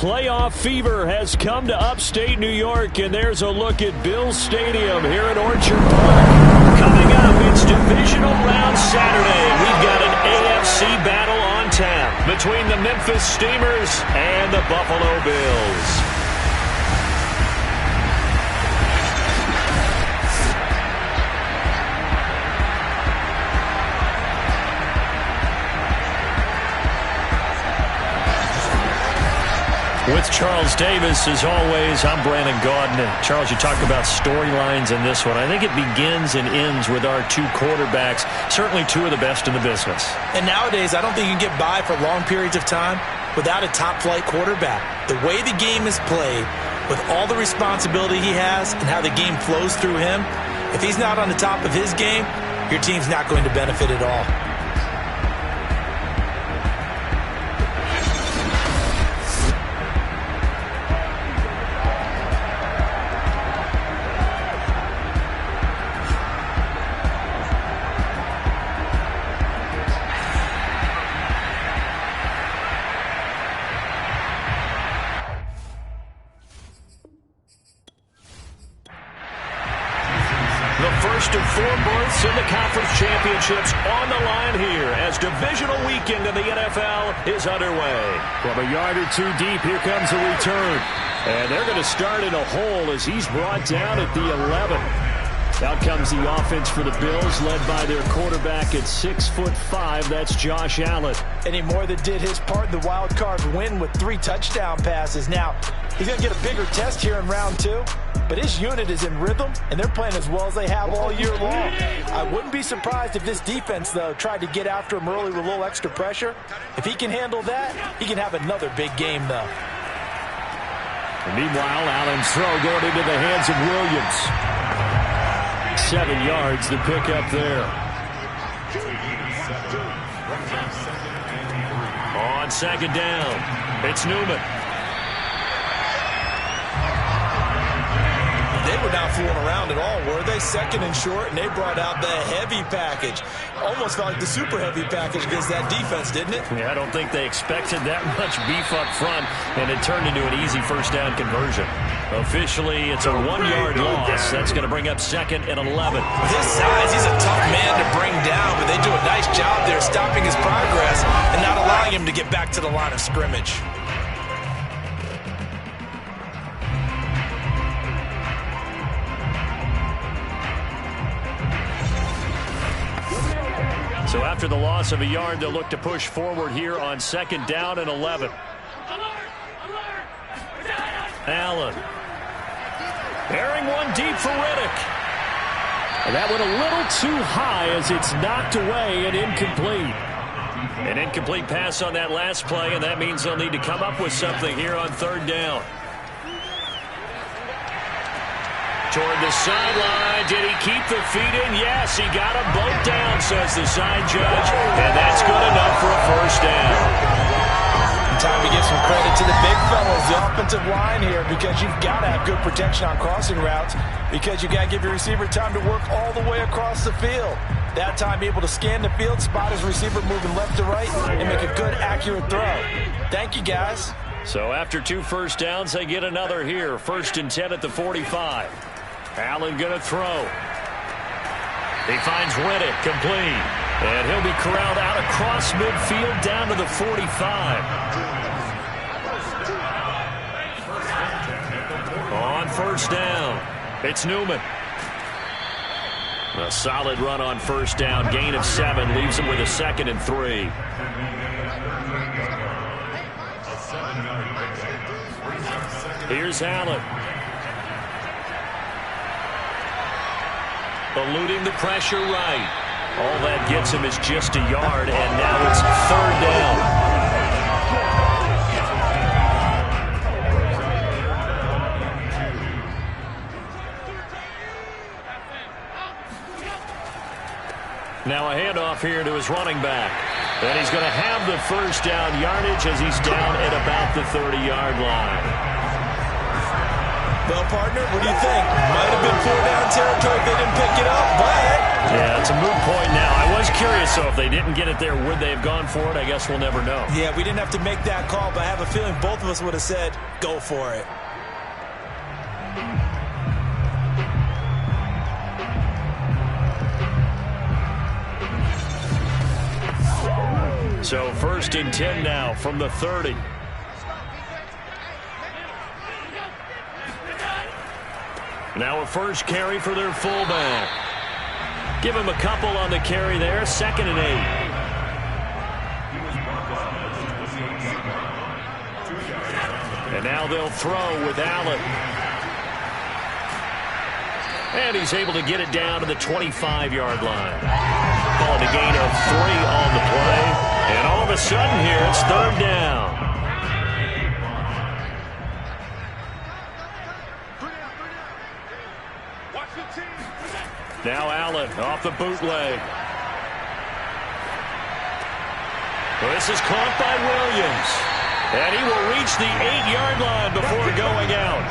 Playoff fever has come to upstate New York, and there's a look at Bills Stadium here at Orchard Park. Coming up, it's Divisional Round Saturday. We've got an AFC battle on tap between the Memphis Steamers and the Buffalo Bills. With Charles Davis, as always, I'm Brandon Gaudin. And Charles, you talk about storylines in this one. I think it begins and ends with our two quarterbacks, certainly two of the best in the business. And nowadays, I don't think you can get by for long periods of time without a top-flight quarterback. The way the game is played, with all the responsibility he has and how the game flows through him, if he's not on the top of his game, your team's not going to benefit at all. First of four berths in the conference championships on the line here as divisional weekend in the NFL is underway. From a yard or two deep, here comes a return. And they're going to start in a hole as he's brought down at the 11. Out comes the offense for the Bills, led by their quarterback at 6'5". That's Josh Allen. And he more than did his part in the wild card win with 3 touchdown passes. Now, he's going to get a bigger test here in round 2. But his unit is in rhythm, and they're playing as well as they have all year long. I wouldn't be surprised if this defense, though, tried to get after him early with a little extra pressure. If he can handle that, he can have another big game, though. And meanwhile, Allen's throw going into the hands of Williams. 7 yards to pick up there. On second down, it's Newman. They were not fooling around at all, were they? Second and short, and they brought out the heavy package. Almost felt like the super heavy package against that defense, didn't it? Yeah, I don't think they expected that much beef up front, and it turned into an easy first down conversion. Officially, it's a 1-yard loss. That's going to bring up second and 11. With his size, he's a tough man to bring down, but they do a nice job there stopping his progress and not allowing him to get back to the line of scrimmage. So after the loss of a yard, they'll look to push forward here on second down and 11. Allen. Airing one deep for Riddick. And that went a little too high as it's knocked away and incomplete. An incomplete pass on that last play, and that means they'll need to come up with something here on third down. Toward the sideline. Did he keep the feet in? Yes, he got them both down, says the side judge. And that's good enough for a first down. Time to give some credit to the big fellas, the offensive line here, because you've got to have good protection on crossing routes, because you've got to give your receiver time to work all the way across the field. That time, be able to scan the field, spot his receiver moving left to right, and make a good, accurate throw. Thank you, guys. So after 2 first downs, they get another here. 1st and 10 at the 45. Allen going to throw. He finds Riddick complete. And he'll be corralled out across midfield down to the 45. On first down, it's Newman. A solid run on first down. Gain of 7 leaves him with a 2nd and 3. Here's Allen. Eluding the pressure right. All that gets him is just a yard, and now it's third down. Now a handoff here to his running back. And he's going to have the first down yardage as he's down at about the 30-yard line. Well, partner, what do you think? Might have been 4-down territory if they didn't pick it up, but... Yeah, it's a moot point now. I was curious, so if they didn't get it there, would they have gone for it? I guess we'll never know. Yeah, we didn't have to make that call, but I have a feeling both of us would have said, go for it. So 1st and 10 now from the 30. Now a first carry for their fullback. Give him a couple on the carry there. 2nd and 8. And now they'll throw with Allen. And he's able to get it down to the 25-yard line. Calling a gain of 3 on the play. And all of a sudden here, it's 3rd down. Now Allen off the bootleg. Well, this is caught by Williams. And he will reach the 8-yard line before going out.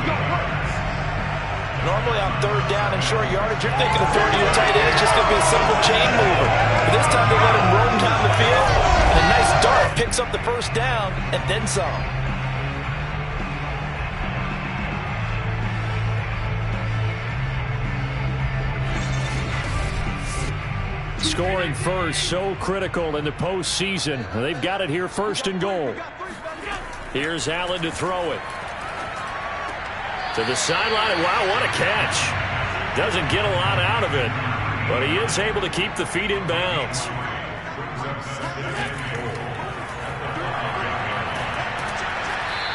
Normally on 3rd down and short yardage, you're thinking of throwing to your tight end. It's just going to be a simple chain mover. But this time they let him roam down the field. And a nice dart picks up the 1st down and then some. Scoring first, so critical in the postseason. They've got it here 1st and goal. Here's Allen to throw it. To the sideline. Wow, what a catch. Doesn't get a lot out of it, but he is able to keep the feet in bounds.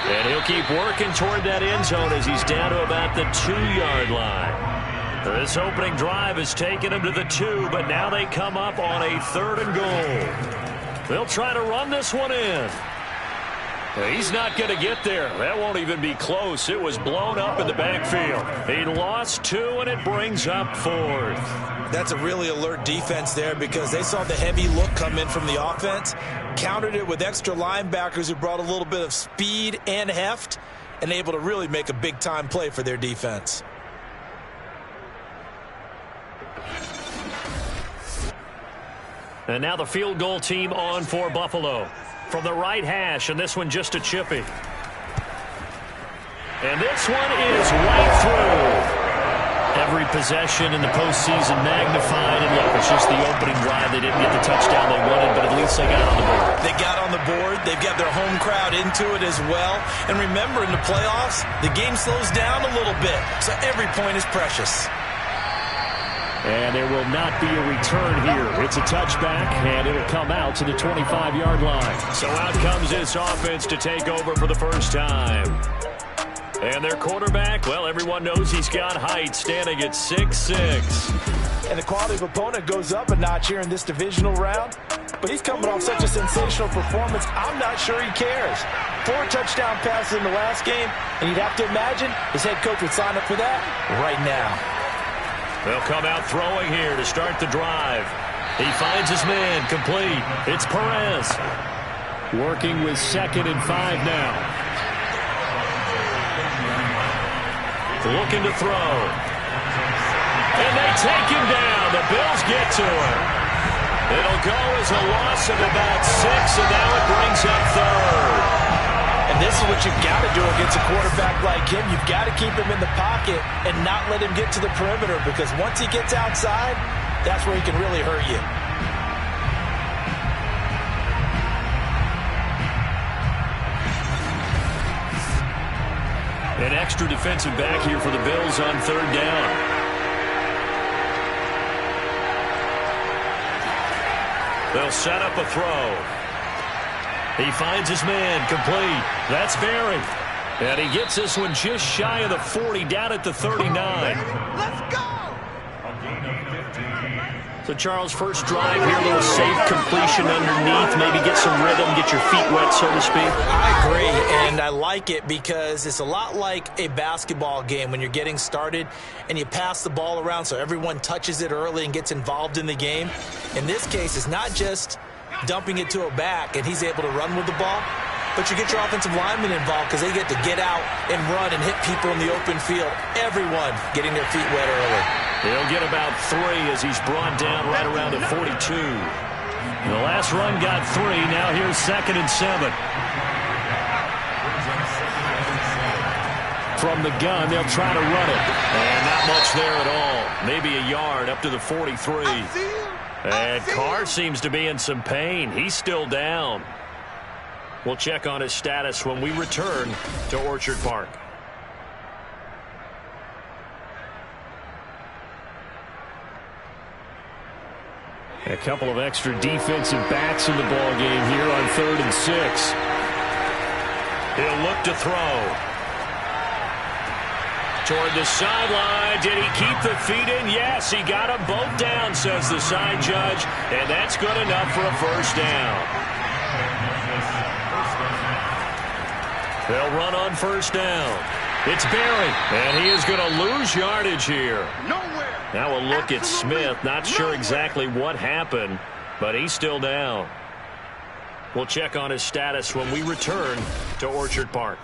And he'll keep working toward that end zone as he's down to about the 2-yard line. This opening drive has taken him to the 2, but now they come up on a 3rd and goal. They'll try to run this one in. He's not going to get there. That won't even be close. It was blown up in the backfield. He lost 2, and it brings up 4th. That's a really alert defense there because they saw the heavy look come in from the offense, countered it with extra linebackers who brought a little bit of speed and heft, and able to really make a big-time play for their defense. And now the field goal team on for Buffalo. From the right hash, and this one just a chippy. And this one is right through. Every possession in the postseason magnified. And look, it's just the opening drive. They didn't get the touchdown they wanted, but at least they got on the board. They got on the board. They've got their home crowd into it as well. And remember, in the playoffs, the game slows down a little bit, so every point is precious. And there will not be a return here. It's a touchback, and it'll come out to the 25-yard line. So out comes this offense to take over for the first time. And their quarterback, well, everyone knows he's got height, standing at 6'6". And the quality of opponent goes up a notch here in this divisional round. But he's coming off such a sensational performance, I'm not sure he cares. 4 touchdown passes in the last game, and you'd have to imagine his head coach would sign up for that right now. They'll come out throwing here to start the drive. He finds his man complete. It's Perez. Working with 2nd and 5 now. Looking to throw. And they take him down. The Bills get to him. It'll go as a loss of about 6, and now it brings up 3rd. And this is what you've got to do against a quarterback like him. You've got to keep him in the pocket and not let him get to the perimeter, because once he gets outside, that's where he can really hurt you. An extra defensive back here for the Bills on 3rd down. They'll set up a throw. He finds his man complete. That's Barry. And he gets this one just shy of the 40, down at the 39. Let's go! So, Charles, first drive here, a little safe completion underneath. Maybe get some rhythm, get your feet wet, so to speak. I agree, and I like it because it's a lot like a basketball game when you're getting started and you pass the ball around so everyone touches it early and gets involved in the game. In this case, it's not just dumping it to a back and he's able to run with the ball, but you get your offensive linemen involved because they get to get out and run and hit people in the open field. Everyone getting their feet wet early. He'll get about 3 as he's brought down right around the 42. The last run got 3. Now here's 2nd and 7. From the gun, they'll try to run it. And not much there at all. Maybe a yard up to the 43. And Carr seems to be in some pain. He's still down. We'll check on his status when we return to Orchard Park. A couple of extra defensive backs in the ball game here on 3rd and 6. He'll look to throw. Toward the sideline. Did he keep the feet in? Yes, he got them both down, says the side judge. And that's good enough for a first down. They'll run on first down. It's Berry. And he is going to lose yardage here. Now a look at Smith. Not sure exactly what happened, but he's still down. We'll check on his status when we return to Orchard Park.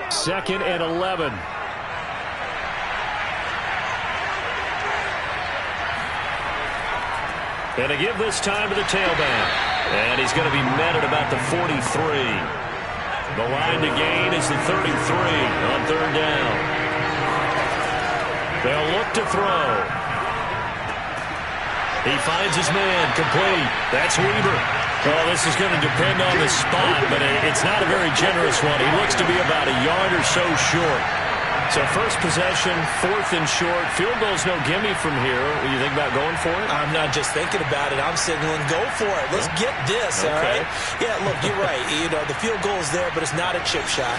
2nd and 11. And to give this time to the tailback. And he's going to be met at about the 43. The line to gain is the 33 on 3rd down. They'll look to throw. He finds his man, complete. That's Weaver. Well, this is going to depend on the spot, but it's not a very generous one. He looks to be about a yard or so short. So first possession, 4th and short. Field goal's no gimme from here. What do you think about going for it? I'm not just thinking about it. I'm signaling go for it. Let's get this, all right? Yeah, look, you're right. You know, the field goal's there, but it's not a chip shot.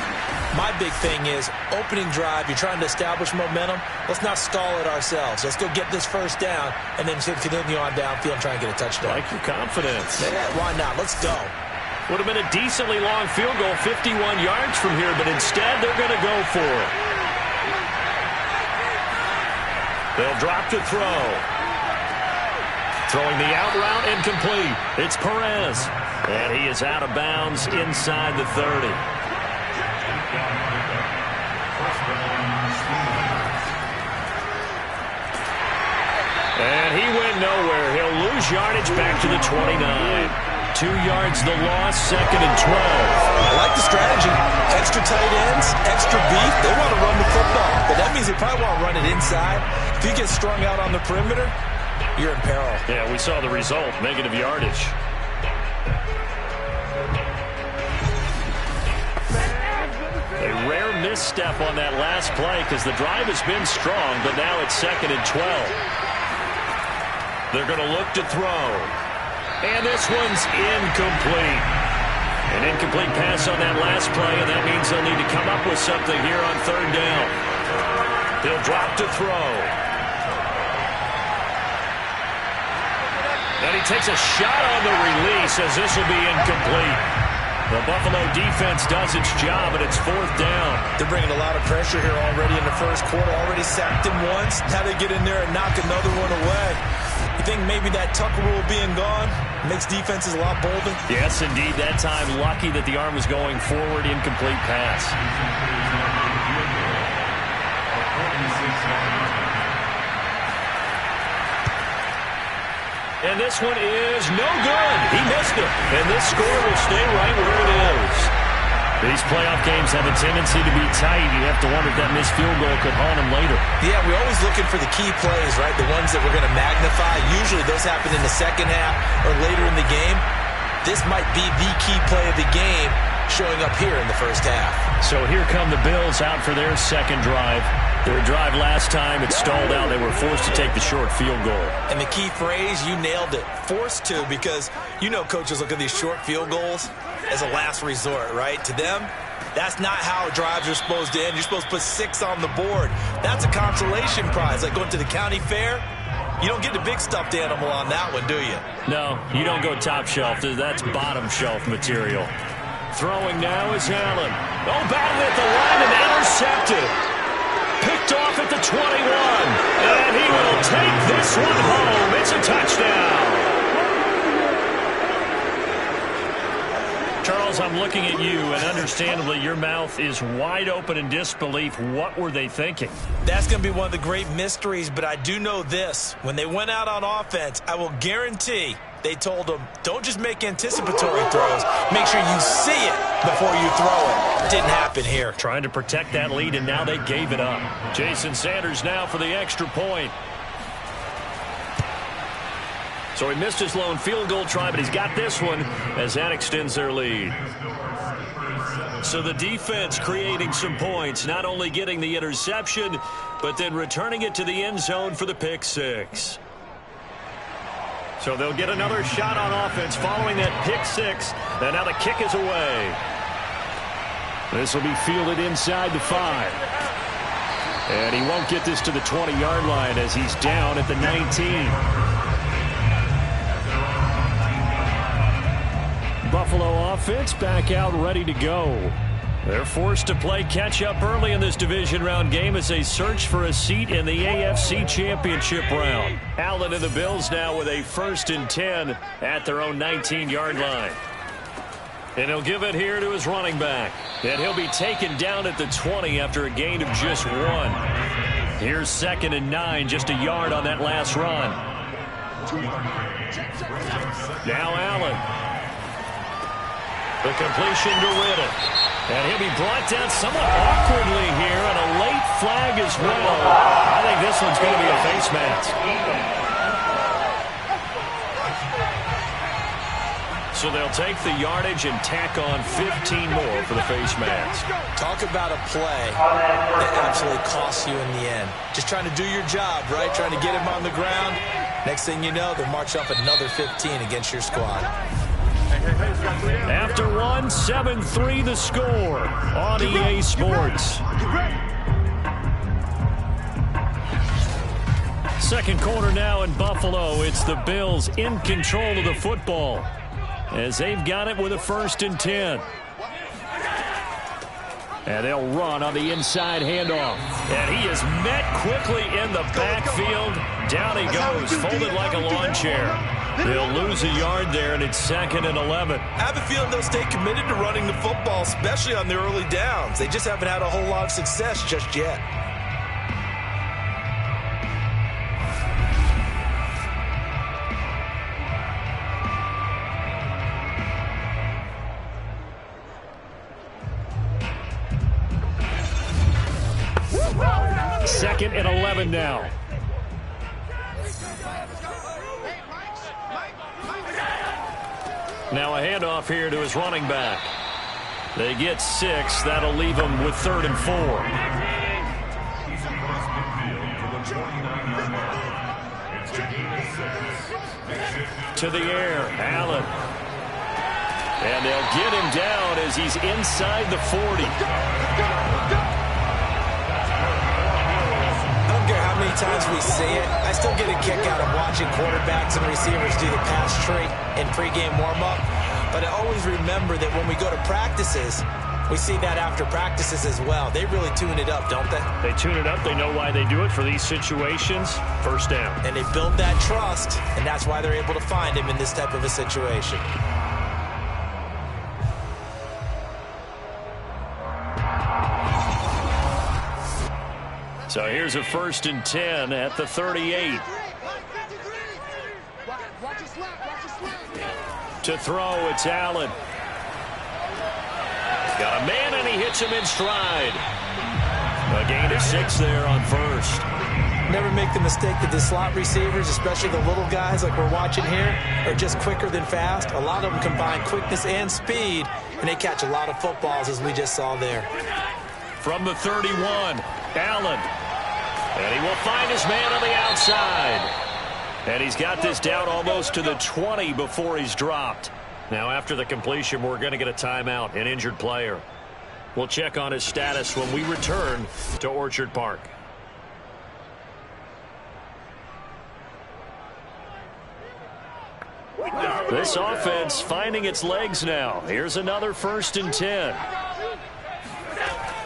My big thing is opening drive. You're trying to establish momentum. Let's not stall it ourselves. Let's go get this first down and then continue on downfield and try and get a touchdown. Like your confidence. Yeah, why not? Let's go. Would have been a decently long field goal, 51 yards from here, but instead they're going to go for it. They'll drop to throw. Throwing the out route incomplete. It's Perez. And he is out of bounds inside the 30. And he went nowhere. He'll lose yardage back to the 29. 2 yards the loss, 2nd and 12. I like the strategy. Extra tight ends, extra beef. They want to run the football, but that means they probably want to run it inside. If you get strung out on the perimeter, you're in peril. Yeah, we saw the result, negative yardage. A rare misstep on that last play because the drive has been strong, but now it's 2nd and 12. They're going to look to throw. And this one's incomplete. An incomplete pass on that last play, and that means they'll need to come up with something here on 3rd down. They'll drop to throw. And he takes a shot on the release as this will be incomplete. The Buffalo defense does its job, and it's 4th down. They're bringing a lot of pressure here already in the first quarter. Already sacked him once. Now they get in there and knock another one away. You think maybe that Tucker rule being gone makes defenses a lot bolder? Yes, indeed. That time, lucky that the arm was going forward. Incomplete pass. And this one is no good. He missed it. And this score will stay right where it is. These playoff games have a tendency to be tight. You have to wonder if that missed field goal could haunt him later. Yeah, we're always looking for the key plays, right? The ones that we're going to magnify. Usually those happen in the second half or later in the game. This might be the key play of the game showing up here in the first half. So here come the Bills out for their second drive. Their drive last time, it stalled out. They were forced to take the short field goal. And the key phrase, you nailed it, forced to, because you know coaches look at these short field goals as a last resort, right? To them, that's not how drives are supposed to end. You're supposed to put 6 on the board. That's a consolation prize, like going to the county fair. You don't get the big stuffed animal on that one, do you? No, you don't go top shelf. That's bottom shelf material. Throwing now is Allen. Oh, battle at the line and intercepted. Picked off at the 21. And he will take this one home. It's a touchdown. Charles, I'm looking at you, and understandably, your mouth is wide open in disbelief. What were they thinking? That's going to be one of the great mysteries, but I do know this. When they went out on offense, I will guarantee they told them, don't just make anticipatory throws. Make sure you see it before you throw it. Didn't happen here. Trying to protect that lead, and now they gave it up. Jason Sanders now for the extra point. So he missed his lone field goal try, but he's got this one as that extends their lead. So the defense creating some points, not only getting the interception, but then returning it to the end zone for the pick six. So they'll get another shot on offense following that pick six, and now the kick is away. This will be fielded inside the 5. And he won't get this to the 20-yard line as he's down at the 19. Buffalo offense back out ready to go. They're forced to play catch-up early in this division round game as they search for a seat in the AFC Championship round. Allen and the Bills now with a 1st and 10 at their own 19-yard line. And he'll give it here to his running back. And he'll be taken down at the 20 after a gain of just 1. Here's 2nd and 9, just a yard on that last run. Now Allen. The completion to Riddick. And he'll be brought down somewhat awkwardly here, and a late flag as well. I think this one's going to be a face mask. So they'll take the yardage and tack on 15 more for the face mask. Talk about a play that absolutely costs you in the end. Just trying to do your job, right? Trying to get him on the ground. Next thing you know, they'll march up another 15 against your squad. After 1, 7-3 the score on EA Sports. Second quarter now in Buffalo. It's the Bills in control of the football as they've got it with a 1st and 10. And they'll run on the inside handoff. And he is met quickly in the backfield. Down he goes, folded like a lawn chair. They'll lose a yard there, and it's 2nd and 11. I have a feeling they'll stay committed to running the football, especially on the early downs. They just haven't had a whole lot of success just yet. Second and 11 now. Now a handoff here to his running back. They get 6. That'll leave them with 3rd and 4. To the air, Allen. And they'll get him down as he's inside the 40. How many times we see it, I still get a kick out of watching quarterbacks and receivers do the pass tree in pregame warm-up. But I always remember that when we go to practices, we see that after practices as well. They really tune it up, don't they? They tune it up. They know why they do it for these situations. 1st down. And they build that trust, and that's why they're able to find him in this type of a situation. So here's a 1st and 10 at the 38. To throw, it's Allen. Got a man, and he hits him in stride. A gain of 6 there on 1st. Never make the mistake that the slot receivers, especially the little guys like we're watching here, are just quicker than fast. A lot of them combine quickness and speed, and they catch a lot of footballs, as we just saw there. From the 31, Allen. And he will find his man on the outside. And he's got this down almost to the 20 before he's dropped. Now, after the completion, we're going to get a timeout, an injured player. We'll check on his status when we return to Orchard Park. This offense finding its legs now. Here's another 1st and 10.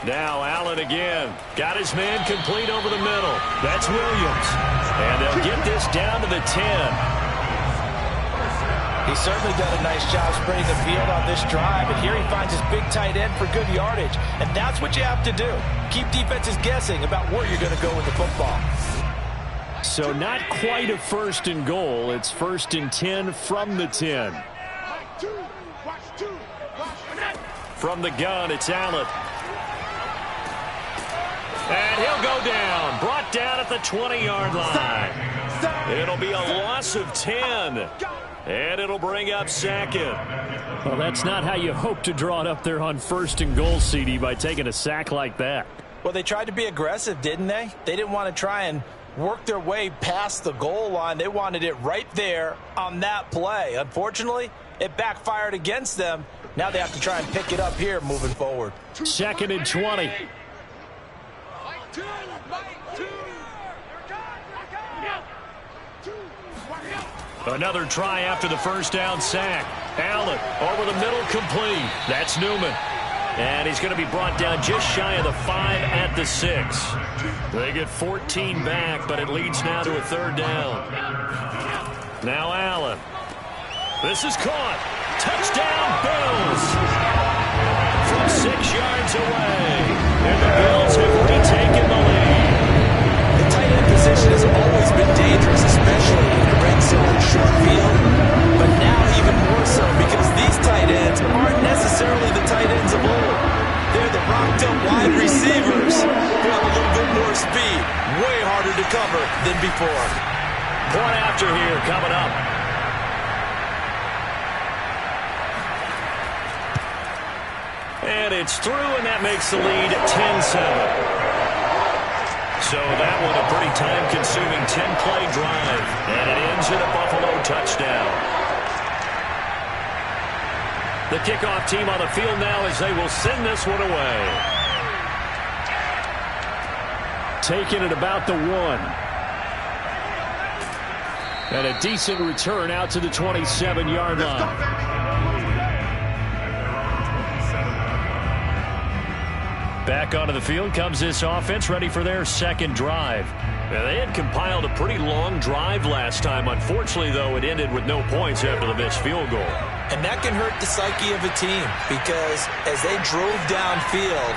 Now Allen again. Got his man complete over the middle. That's Williams. And they'll get this down to the 10. He's certainly done a nice job spreading the field on this drive, and here he finds his big tight end for good yardage. And that's what you have to do. Keep defenses guessing about where you're going to go with the football. So not quite a 1st and goal. It's 1st and 10 from the 10. From the gun, it's Allen. And he'll go down. Brought down at the 20-yard line. It'll be a loss of 10. And it'll bring up 2nd. Well, that's not how you hope to draw it up there on 1st and goal, CD, by taking a sack like that. Well, they tried to be aggressive, didn't they? They didn't want to try and work their way past the goal line. They wanted it right there on that play. Unfortunately, it backfired against them. Now they have to try and pick it up here moving forward. 2nd and 20. Another try after the 1st down sack. Allen over the middle, complete. That's Newman. And he's going to be brought down just shy of the 5 at the 6. They get 14 back, but it leads now to a 3rd down. Now Allen. This is caught. Touchdown, Bills. From 6 yards away. And the Bills have retaken the lead. The tight end position has always been dangerous, especially in the red zone short field. But now even more so because these tight ends aren't necessarily the tight ends of old. They're the rocked-up wide receivers who have a little bit more speed. Way harder to cover than before. Point after here coming up. And it's through, and that makes the lead 10-7. So that one a pretty time-consuming 10-play drive. And it ends in a Buffalo touchdown. The kickoff team on the field now as they will send this one away. Taking it about the 1. And a decent return out to the 27-yard line. Back onto the field comes this offense, ready for their 2nd drive. Now, they had compiled a pretty long drive last time. Unfortunately, though, it ended with no points after the missed field goal. And that can hurt the psyche of a team because as they drove downfield,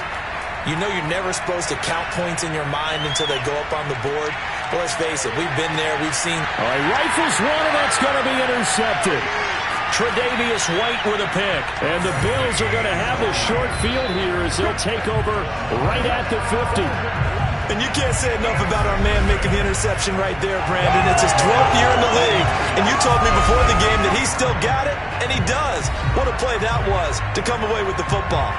you know you're never supposed to count points in your mind until they go up on the board. But let's face it, we've been there, we've seen. All right, rifles one, and that's going to be intercepted. Tre'Davious White with a pick. And the Bills are going to have a short field here as they'll take over right at the 50. And you can't say enough about our man making the interception right there, Brandon. It's his 12th year in the league. And you told me before the game that he still got it, and he does. What a play that was to come away with the football.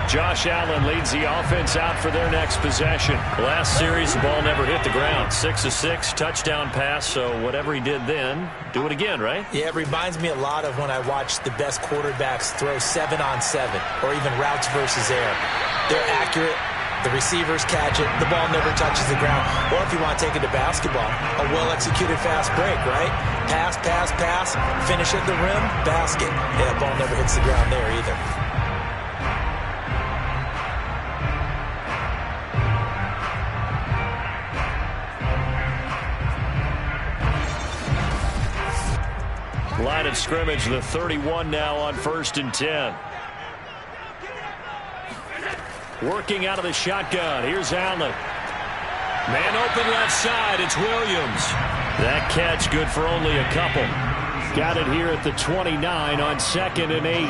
Josh Allen leads the offense out for their next possession. Last series, the ball never hit the ground. 6 of 6, touchdown pass, so whatever he did then, do it again, right? Yeah, it reminds me a lot of when I watched the best quarterbacks throw 7-on-7 or even routes versus air. They're accurate. The receivers catch it. The ball never touches the ground. Or if you want to take it to basketball, a well-executed fast break, right? Pass, pass, pass, finish at the rim, basket. Yeah, the ball never hits the ground there either. Line of scrimmage, the 31 now on 1st and 10. Working out of the shotgun. Here's Allen. Man open left side. It's Williams. That catch good for only a couple. Got it here at the 29 on 2nd and 8.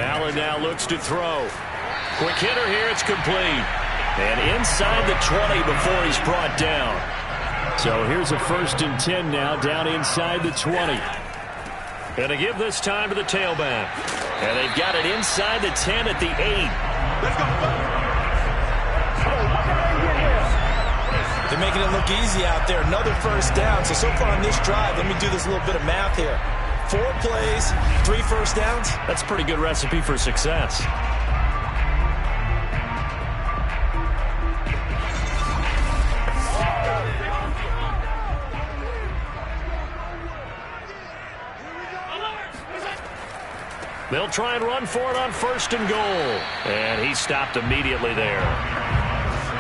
Allen now looks to throw. Quick hitter here. It's complete. And inside the 20 before he's brought down. So here's a 1st and 10 now down inside the 20. Going to give this time to the tailback. And they've got it inside the 10 at the 8. They're making it look easy out there. Another 1st down. So far on this drive, let me do this little bit of math here. 4 plays, 3 1st downs. That's a pretty good recipe for success. They'll try and run for it on 1st and goal. And he stopped immediately there.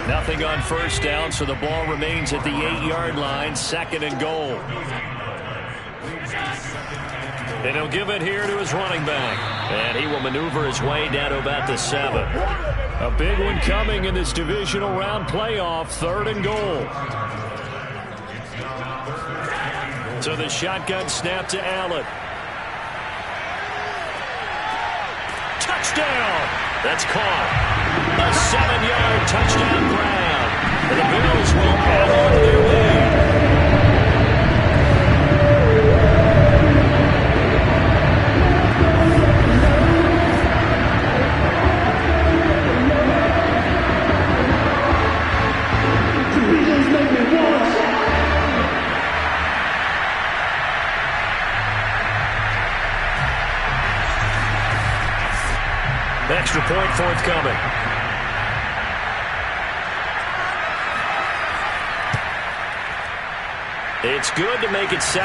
Nothing on 1st down, so the ball remains at the 8-yard line, 2nd and goal. And he'll give it here to his running back. And he will maneuver his way down to about the 7. A big one coming in this divisional round playoff, 3rd and goal. So the shotgun snap to Allen. Touchdown! That's caught. A 7-yard touchdown grab. And the Bills will add on to their lead. Extra point forthcoming. It's good to make it 17-7.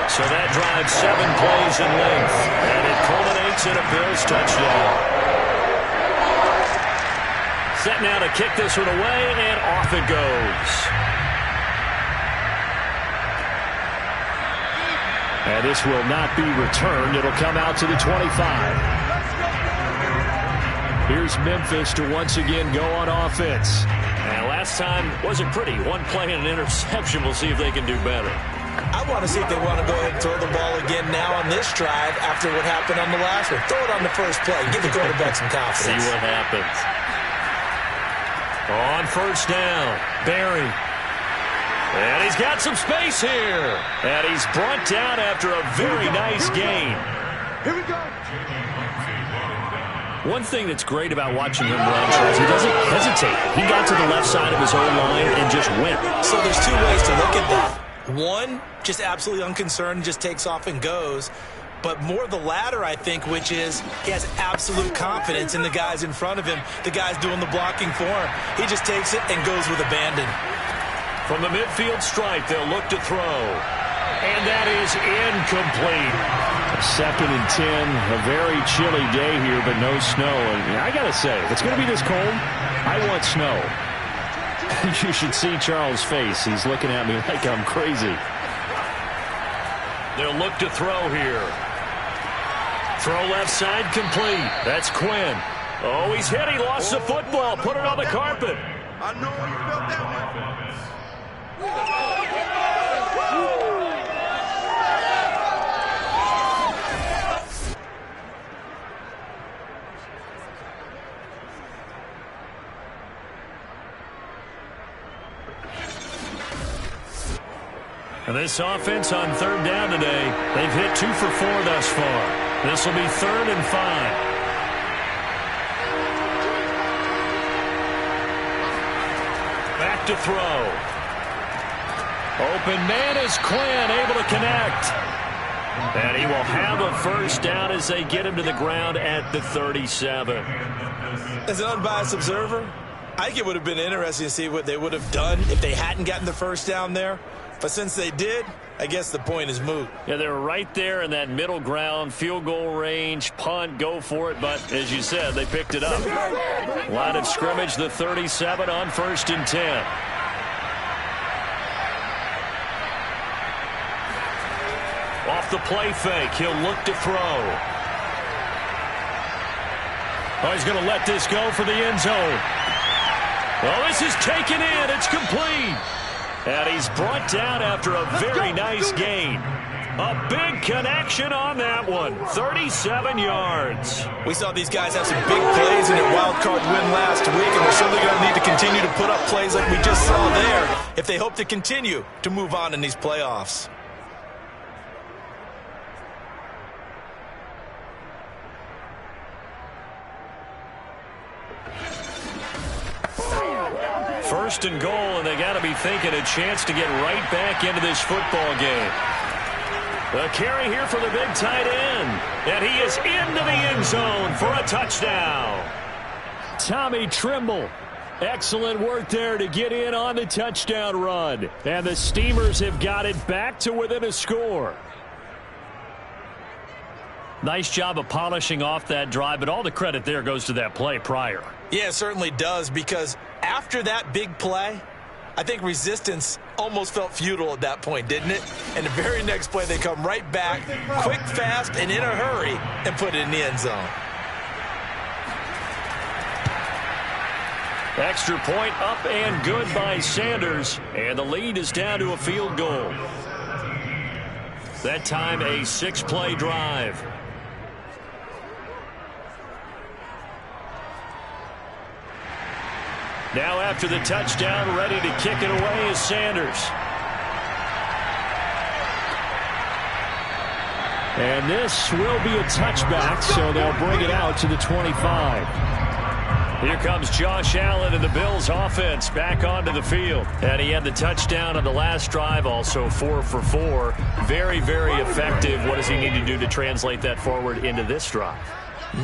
So that drives 7 plays in length, and it culminates in a Bills touchdown. Set now to kick this one away, and off it goes. And this will not be returned. It'll come out to the 25. Here's Memphis to once again go on offense. And last time wasn't pretty. 1 play and an interception. We'll see if they can do better. I want to see if they want to go ahead and throw the ball again now on this drive after what happened on the last one. Throw it on the first play. Give the quarterback some confidence. See what happens. On 1st down, Barry. And he's got some space here. And he's brought down after a very nice gain. Here we go. One thing that's great about watching him run, Charles, he doesn't hesitate. He got to the left side of his own line and just went. So there's 2 ways to look at that. One, just absolutely unconcerned, just takes off and goes. But more the latter, I think, which is he has absolute confidence in the guys in front of him, the guys doing the blocking for him. He just takes it and goes with abandon. From the midfield stripe, they'll look to throw. And that is incomplete. 2nd and 10, a very chilly day here, but no snow. And I got to say, if it's going to be this cold, I want snow. You should see Charles' face. He's looking at me like I'm crazy. They'll look to throw here. Throw left side complete. That's Quinn. Oh, he's hit. He lost the football. Put it on the carpet. I know you felt that one. And this offense on 3rd down today, they've hit 2 for 4 thus far. This will be 3rd and 5. Back to throw. Open man is Quinn, able to connect. And he will have a 1st down as they get him to the ground at the 37. As an unbiased observer, I think it would have been interesting to see what they would have done if they hadn't gotten the 1st down there. But since they did, I guess the point is moot. Yeah, they're right there in that middle ground, field goal range, punt, go for it. But as you said, they picked it up. Line of scrimmage, the 37 on 1st and 10. Off the play fake, he'll look to throw. Oh, he's going to let this go for the end zone. Oh, this is taken in. It's complete. And he's brought down after a very nice gain. A big connection on that one. 37 yards. We saw these guys have some big plays in their wild card win last week, and they're certainly going to need to continue to put up plays like we just saw there if they hope to continue to move on in these playoffs. First and goal, and they got to be thinking a chance to get right back into this football game. A carry here for the big tight end, and he is into the end zone for a touchdown. Tommy Trimble, excellent work there to get in on the touchdown run, and the Steamers have got it back to within a score. Nice job of polishing off that drive, but all the credit there goes to that play prior. Yeah, it certainly does, because after that big play, I think resistance almost felt futile at that point, didn't it? And the very next play, they come right back, quick, fast, and in a hurry, and put it in the end zone. Extra point up and good by Sanders, and the lead is down to a field goal. That time a 6-play drive. Now after the touchdown, ready to kick it away is Sanders. And this will be a touchback, so they'll bring it out to the 25. Here comes Josh Allen and the Bills offense back onto the field. And he had the touchdown on the last drive, also 4 for 4. Very, very effective. What does he need to do to translate that forward into this drive?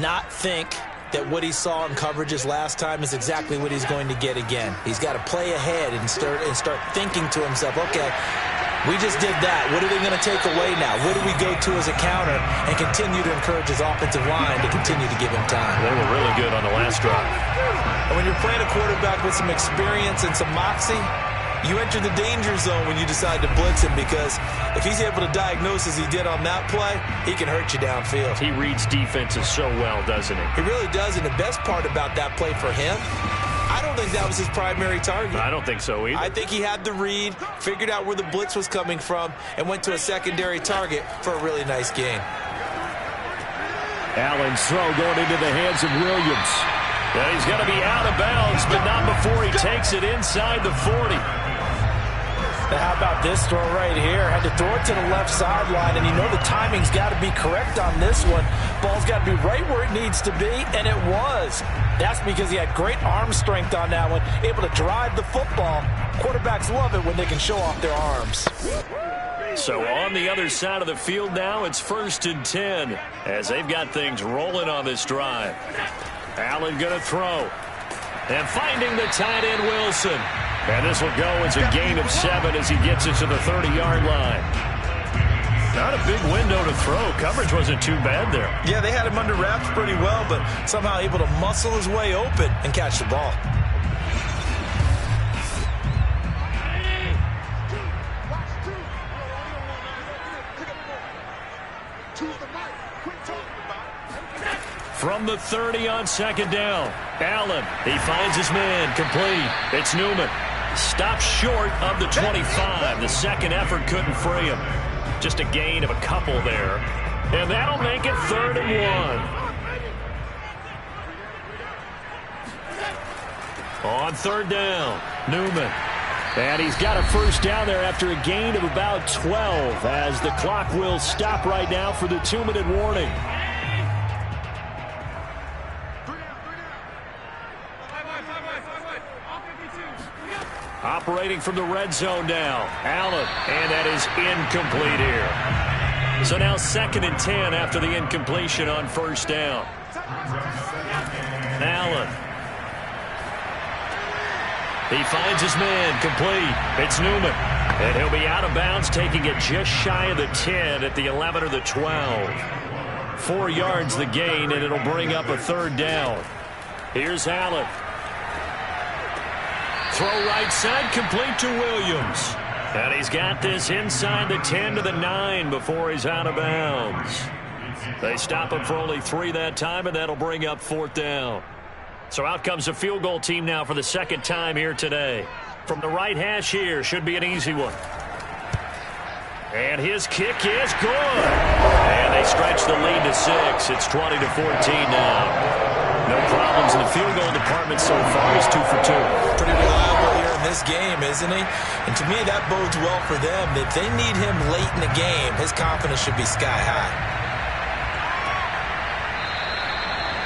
Not think that what he saw in coverages last time is exactly what he's going to get again. He's got to play ahead and start thinking to himself, okay, we just did that. What are they going to take away now? What do we go to as a counter? And continue to encourage his offensive line to continue to give him time. They were really good on the last drive. And when you're playing a quarterback with some experience and some moxie, you enter the danger zone when you decide to blitz him, because if he's able to diagnose as he did on that play, he can hurt you downfield. He reads defenses so well, doesn't he? He really does, and the best part about that play for him, I don't think that was his primary target. I don't think so either. I think he had the read, figured out where the blitz was coming from, and went to a secondary target for a really nice gain. Allen's throw going into the hands of Williams. And he's going to be out of bounds, but not before he takes it inside the 40. Now how about this throw right here? Had to throw it to the left sideline, and you know the timing's got to be correct on this one. Ball's got to be right where it needs to be, and it was. That's because he had great arm strength on that one, able to drive the football. Quarterbacks love it when they can show off their arms. So on the other side of the field now, it's 1st and 10 as they've got things rolling on this drive. Allen going to throw. And finding the tight end, Wilson. And this will go as a gain of 7 as he gets it to the 30-yard line. Not a big window to throw. Coverage wasn't too bad there. Yeah, they had him under wraps pretty well, but somehow able to muscle his way open and catch the ball. From the 30 on 2nd down, Allen, he finds his man, complete. It's Newman. Stops short of the 25. The second effort couldn't free him. Just a gain of a couple there. And that'll make it 3rd and 1. On 3rd down, Newman. And he's got a first down there after a gain of about 12 as the clock will stop right now for the 2-minute warning. Operating from the red zone now, Allen, and that is incomplete here. So now 2nd and 10 after the incompletion on 1st down. Allen. He finds his man, complete. It's Newman, and he'll be out of bounds, taking it just shy of the 10 at the 11 or the 12. 4 yards the gain, and it'll bring up a 3rd down. Here's Allen. Throw right side, complete to Williams. And he's got this inside the 10 to the 9 before he's out of bounds. They stop him for only 3 that time, and that'll bring up 4th down. So out comes a field goal team now for the 2nd time here today. From the right hash here, should be an easy one. And his kick is good. And they stretch the lead to 6. It's 20-14 now. No problems in the field goal department so far. He's 2 for 2. Pretty reliable here in this game, isn't he? And to me, that bodes well for them. If they need him late in the game, his confidence should be sky high.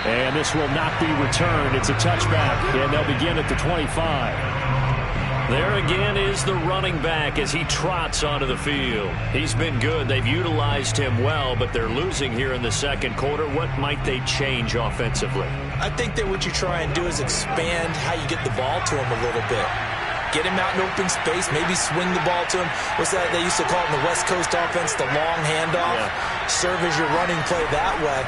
And this will not be returned. It's a touchback, and they'll begin at the 25. There again is the running back as he trots onto the field. He's been good. They've utilized him well, but they're losing here in the 2nd quarter. What might they change offensively? I think that what you try and do is expand how you get the ball to him a little bit. Get him out in open space, maybe swing the ball to him. What's that they used to call it in the West Coast offense, the long handoff? Yeah. Serve as your running play that way,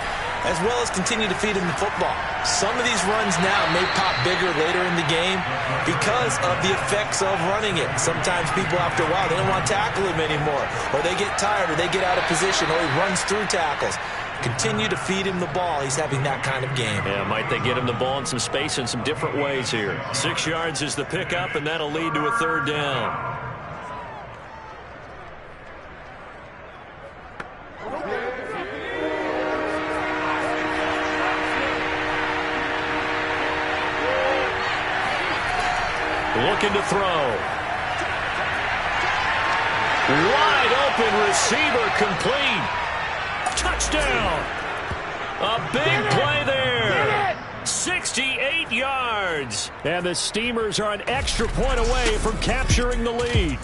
as well as continue to feed him the football. Some of these runs now may pop bigger later in the game because of the effects of running it. Sometimes people, after a while, they don't want to tackle him anymore, or they get tired, or they get out of position, or he runs through tackles. Continue to feed him the ball. He's having that kind of game. Yeah, might they get him the ball in some space in some different ways here. 6 yards is the pickup, and that'll lead to a third down. Looking to throw. Wide open receiver, complete. Touchdown. A big play there. 68 yards. And the Steamers are an extra point away from capturing the lead.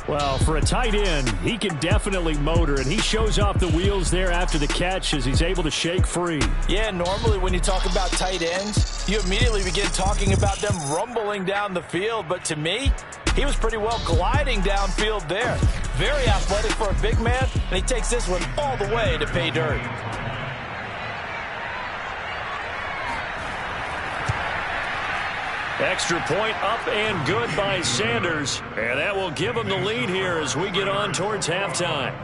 Well, for a tight end, he can definitely motor, and he shows off the wheels there after the catch as he's able to shake free. Yeah, normally when you talk about tight ends, you immediately begin talking about them rumbling down the field. But to me, he was pretty well gliding downfield there. Very athletic for a big man, and he takes this one all the way to pay dirt. Extra point up and good by Sanders. And that will give him the lead here as we get on towards halftime.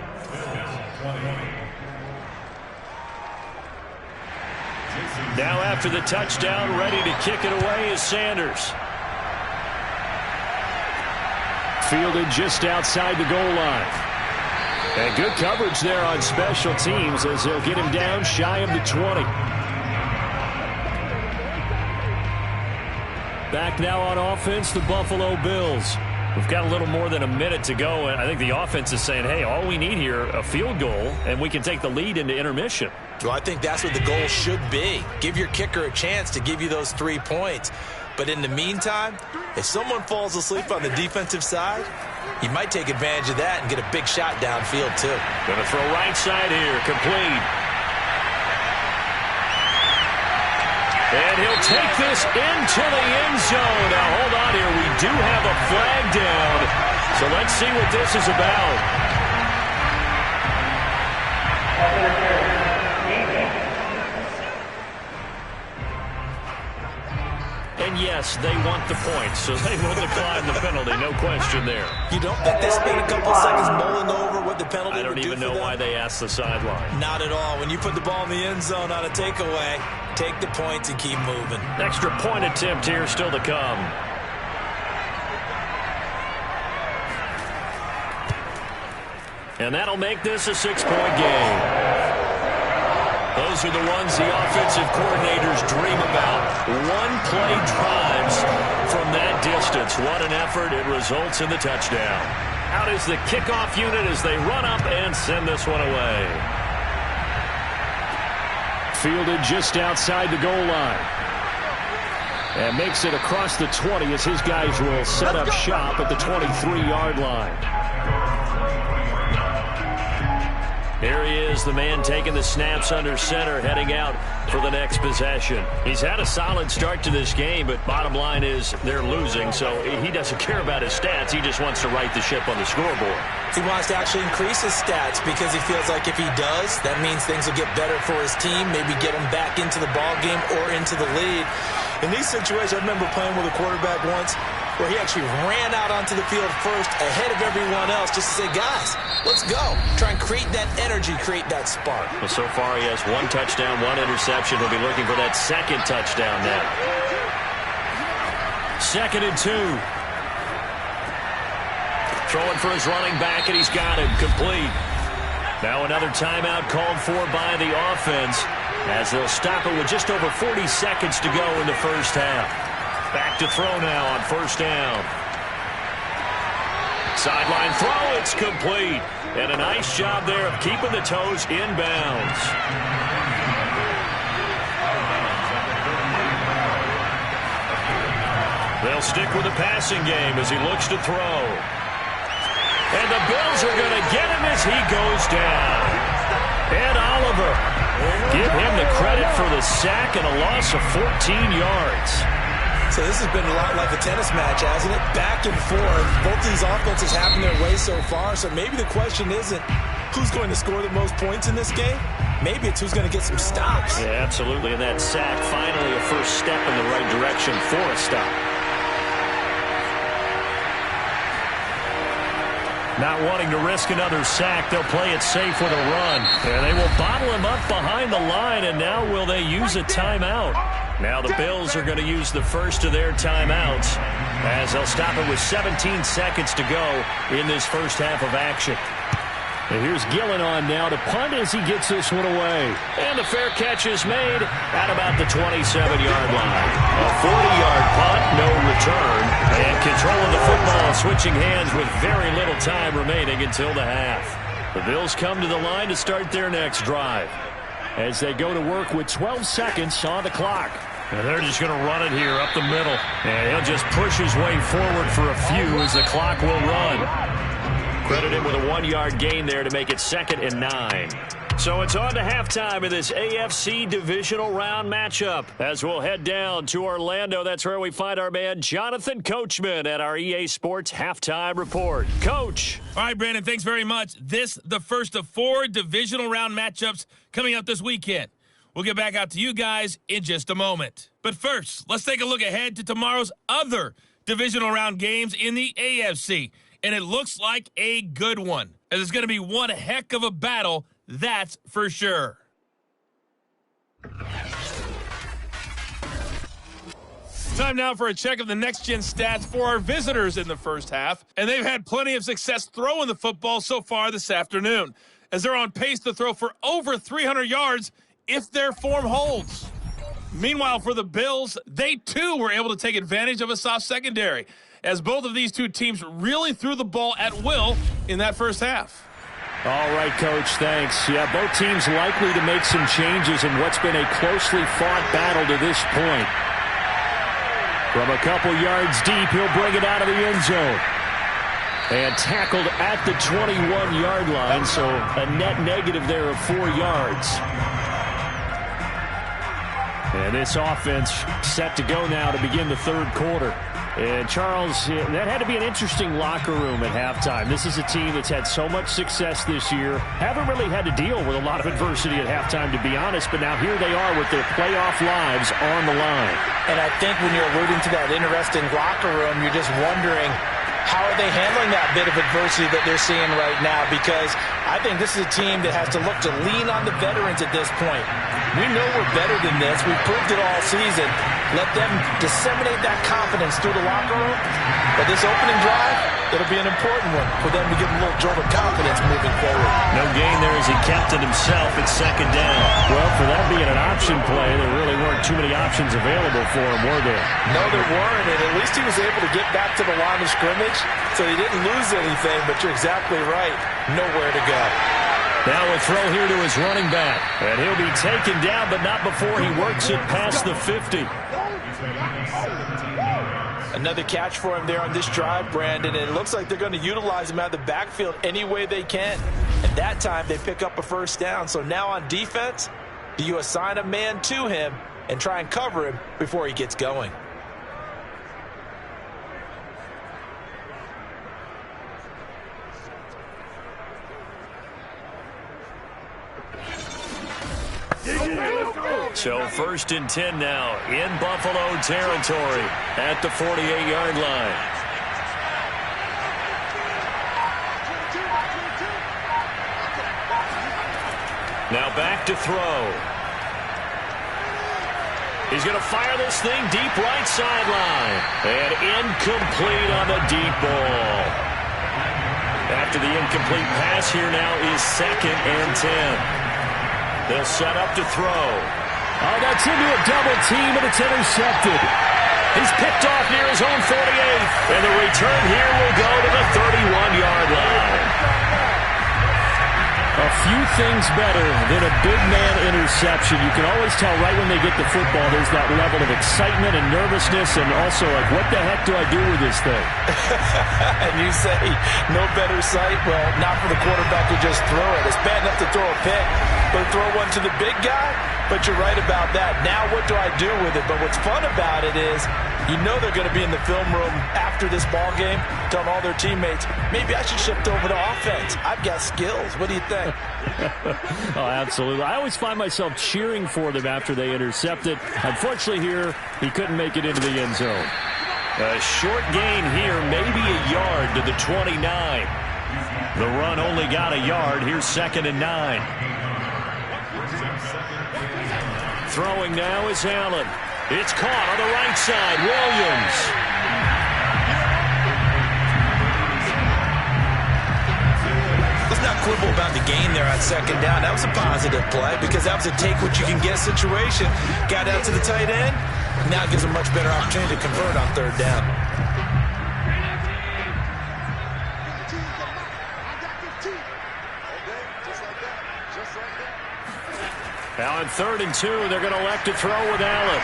Now after the touchdown, ready to kick it away is Sanders. Fielded just outside the goal line. And good coverage there on special teams as they'll get him down shy of the 20. Back now on offense, the Buffalo Bills. We've got a little more than a minute to go, and I think the offense is saying, hey, all we need here, a field goal, and we can take the lead into intermission. Well, I think that's what the goal should be. Give your kicker a chance to give you those 3 points. But in the meantime, if someone falls asleep on the defensive side, you might take advantage of that and get a big shot downfield, too. Going to throw right side here, complete. And he'll take this into the end zone. Now, hold on here. We do have a flag down. So let's see what this is about. And yes, they want the points, so they will decline the penalty. No question there. You don't think they spent a couple seconds mulling over what the penalty would do for them? I don't even know why they asked the sideline. Not at all. When you put the ball in the end zone on a takeaway, take the points and keep moving. Extra point attempt here still to come. And that'll make this a 6-point game. Those are the runs the offensive coordinators dream about. One-play drives from that distance. What an effort. It results in the touchdown. Out is the kickoff unit as they run up and send this one away. Fielded just outside the goal line. And makes it across the 20 as his guys will set up shop at the 23-yard line. Here he is, the man taking the snaps under center, heading out for the next possession. He's had a solid start to this game, but bottom line is they're losing, so he doesn't care about his stats. He just wants to right the ship on the scoreboard. He wants to actually increase his stats because he feels like if he does, that means things will get better for his team, maybe get him back into the ball game or into the lead. In these situations, I remember playing with a quarterback once where he actually ran out onto the field first ahead of everyone else just to say, guys, let's go. Try and create that energy, create that spark. Well, so far he has 1 touchdown, 1 interception. He'll be looking for that second touchdown now. 2nd and 2. Throwing for his running back, and he's got him complete. Now another timeout called for by the offense as they'll stop it with just over 40 seconds to go in the first half. Back to throw now on 1st down. Sideline throw, it's complete. And a nice job there of keeping the toes inbounds. They'll stick with the passing game as he looks to throw. And the Bills are going to get him as he goes down. Ed Oliver, give him the credit for the sack and a loss of 14 yards. So this has been a lot like a tennis match, hasn't it? Back and forth. Both these offenses having their way so far. So maybe the question isn't who's going to score the most points in this game. Maybe it's who's going to get some stops. Yeah, absolutely. And that sack, finally a first step in the right direction for a stop. Not wanting to risk another sack, they'll play it safe with a run. And they will bottle him up behind the line, and now will they use a timeout? Now the Bills are going to use the first of their timeouts as they'll stop it with 17 seconds to go in this first half of action. And here's Gillen on now to punt as he gets this one away. And the fair catch is made at about the 27-yard line. A 40-yard punt, no return. And control of the football switching hands with very little time remaining until the half. The Bills come to the line to start their next drive as they go to work with 12 seconds on the clock. And they're just going to run it here up the middle. And he'll just push his way forward for a few as the clock will run. Credit him with a 1-yard gain there to make it 2nd and 9. So it's on to halftime of this AFC divisional round matchup as we'll head down to Orlando. That's where we find our man Jonathan Coachman at our EA Sports Halftime Report. Coach. All right, Brandon, thanks very much. This the first of 4 divisional round matchups coming up this weekend. We'll get back out to you guys in just a moment. But first, let's take a look ahead to tomorrow's other divisional round games in the AFC. And it looks like a good one, as it's going to be one heck of a battle, that's for sure. Time now for a check of the next-gen stats for our visitors in the first half. And they've had plenty of success throwing the football so far this afternoon, as they're on pace to throw for over 300 yards if their form holds. Meanwhile, for the Bills, they too were able to take advantage of a soft secondary, as both of these two teams really threw the ball at will in that first half. All right, Coach, thanks. Yeah, both teams likely to make some changes in what's been a closely fought battle to this point. From a couple yards deep, he'll bring it out of the end zone. And tackled at the 21-yard line, so a net negative there of 4 yards. And this offense set to go now to begin the third quarter. And, Charles, that had to be an interesting locker room at halftime. This is a team that's had so much success this year. Haven't really had to deal with a lot of adversity at halftime, to be honest. But now here they are with their playoff lives on the line. And I think when you're alluding to that interesting locker room, you're just wondering, how are they handling that bit of adversity that they're seeing right now? Because I think this is a team that has to look to lean on the veterans at this point. We know we're better than this. We've proved it all season. Let them disseminate that confidence through the locker room. But this opening drive, it'll be an important one for them to give them a little jolt of confidence moving forward. No gain there as he kept it himself at 2nd down. Well, for that being an option play, there really weren't too many options available for him, were there? No, there weren't, and at least he was able to get back to the line of scrimmage, so he didn't lose anything, but you're exactly right. Nowhere to go. Now a throw here to his running back. And he'll be taken down, but not before he works it past the 50. Another catch for him there on this drive, Brandon. And it looks like they're going to utilize him out of the backfield any way they can. And that time they pick up a first down. So now on defense, do you assign a man to him and try and cover him before he gets going? So 1st and 10 now in Buffalo territory at the 48-yard line. Now back to throw. He's going to fire this thing deep right sideline. And incomplete on the deep ball. After the incomplete pass, here now is 2nd and 10. They'll set up to throw. Oh, that's into a double team, and it's intercepted. He's picked off near his own 48. And the return here will go to the 31-yard line. A few things better than a big man interception. You can always tell right when they get the football, there's that level of excitement and nervousness and also like, what the heck do I do with this thing? And you say no better sight? Well, not for the quarterback to just throw it. It's bad enough to throw a pick, but throw one to the big guy? But you're right about that. Now what do I do with it? But what's fun about it is you know they're going to be in the film room after this ball game telling all their teammates, maybe I should shift over to offense. I've got skills. What do you think? Oh, absolutely. I always find myself cheering for them after they intercept it. Unfortunately here, he couldn't make it into the end zone. A short gain here, maybe a yard to the 29. The run only got a yard. Here's 2nd and 9. Throwing now is Allen. It's caught on the right side. Williams. Let's not quibble about the gain there on 2nd down. That was a positive play because that was a take-what-you-can-get situation. Got out to the tight end. Now it gives a much better opportunity to convert on 3rd down. Now on 3rd and 2, they're going to elect to throw with Allen.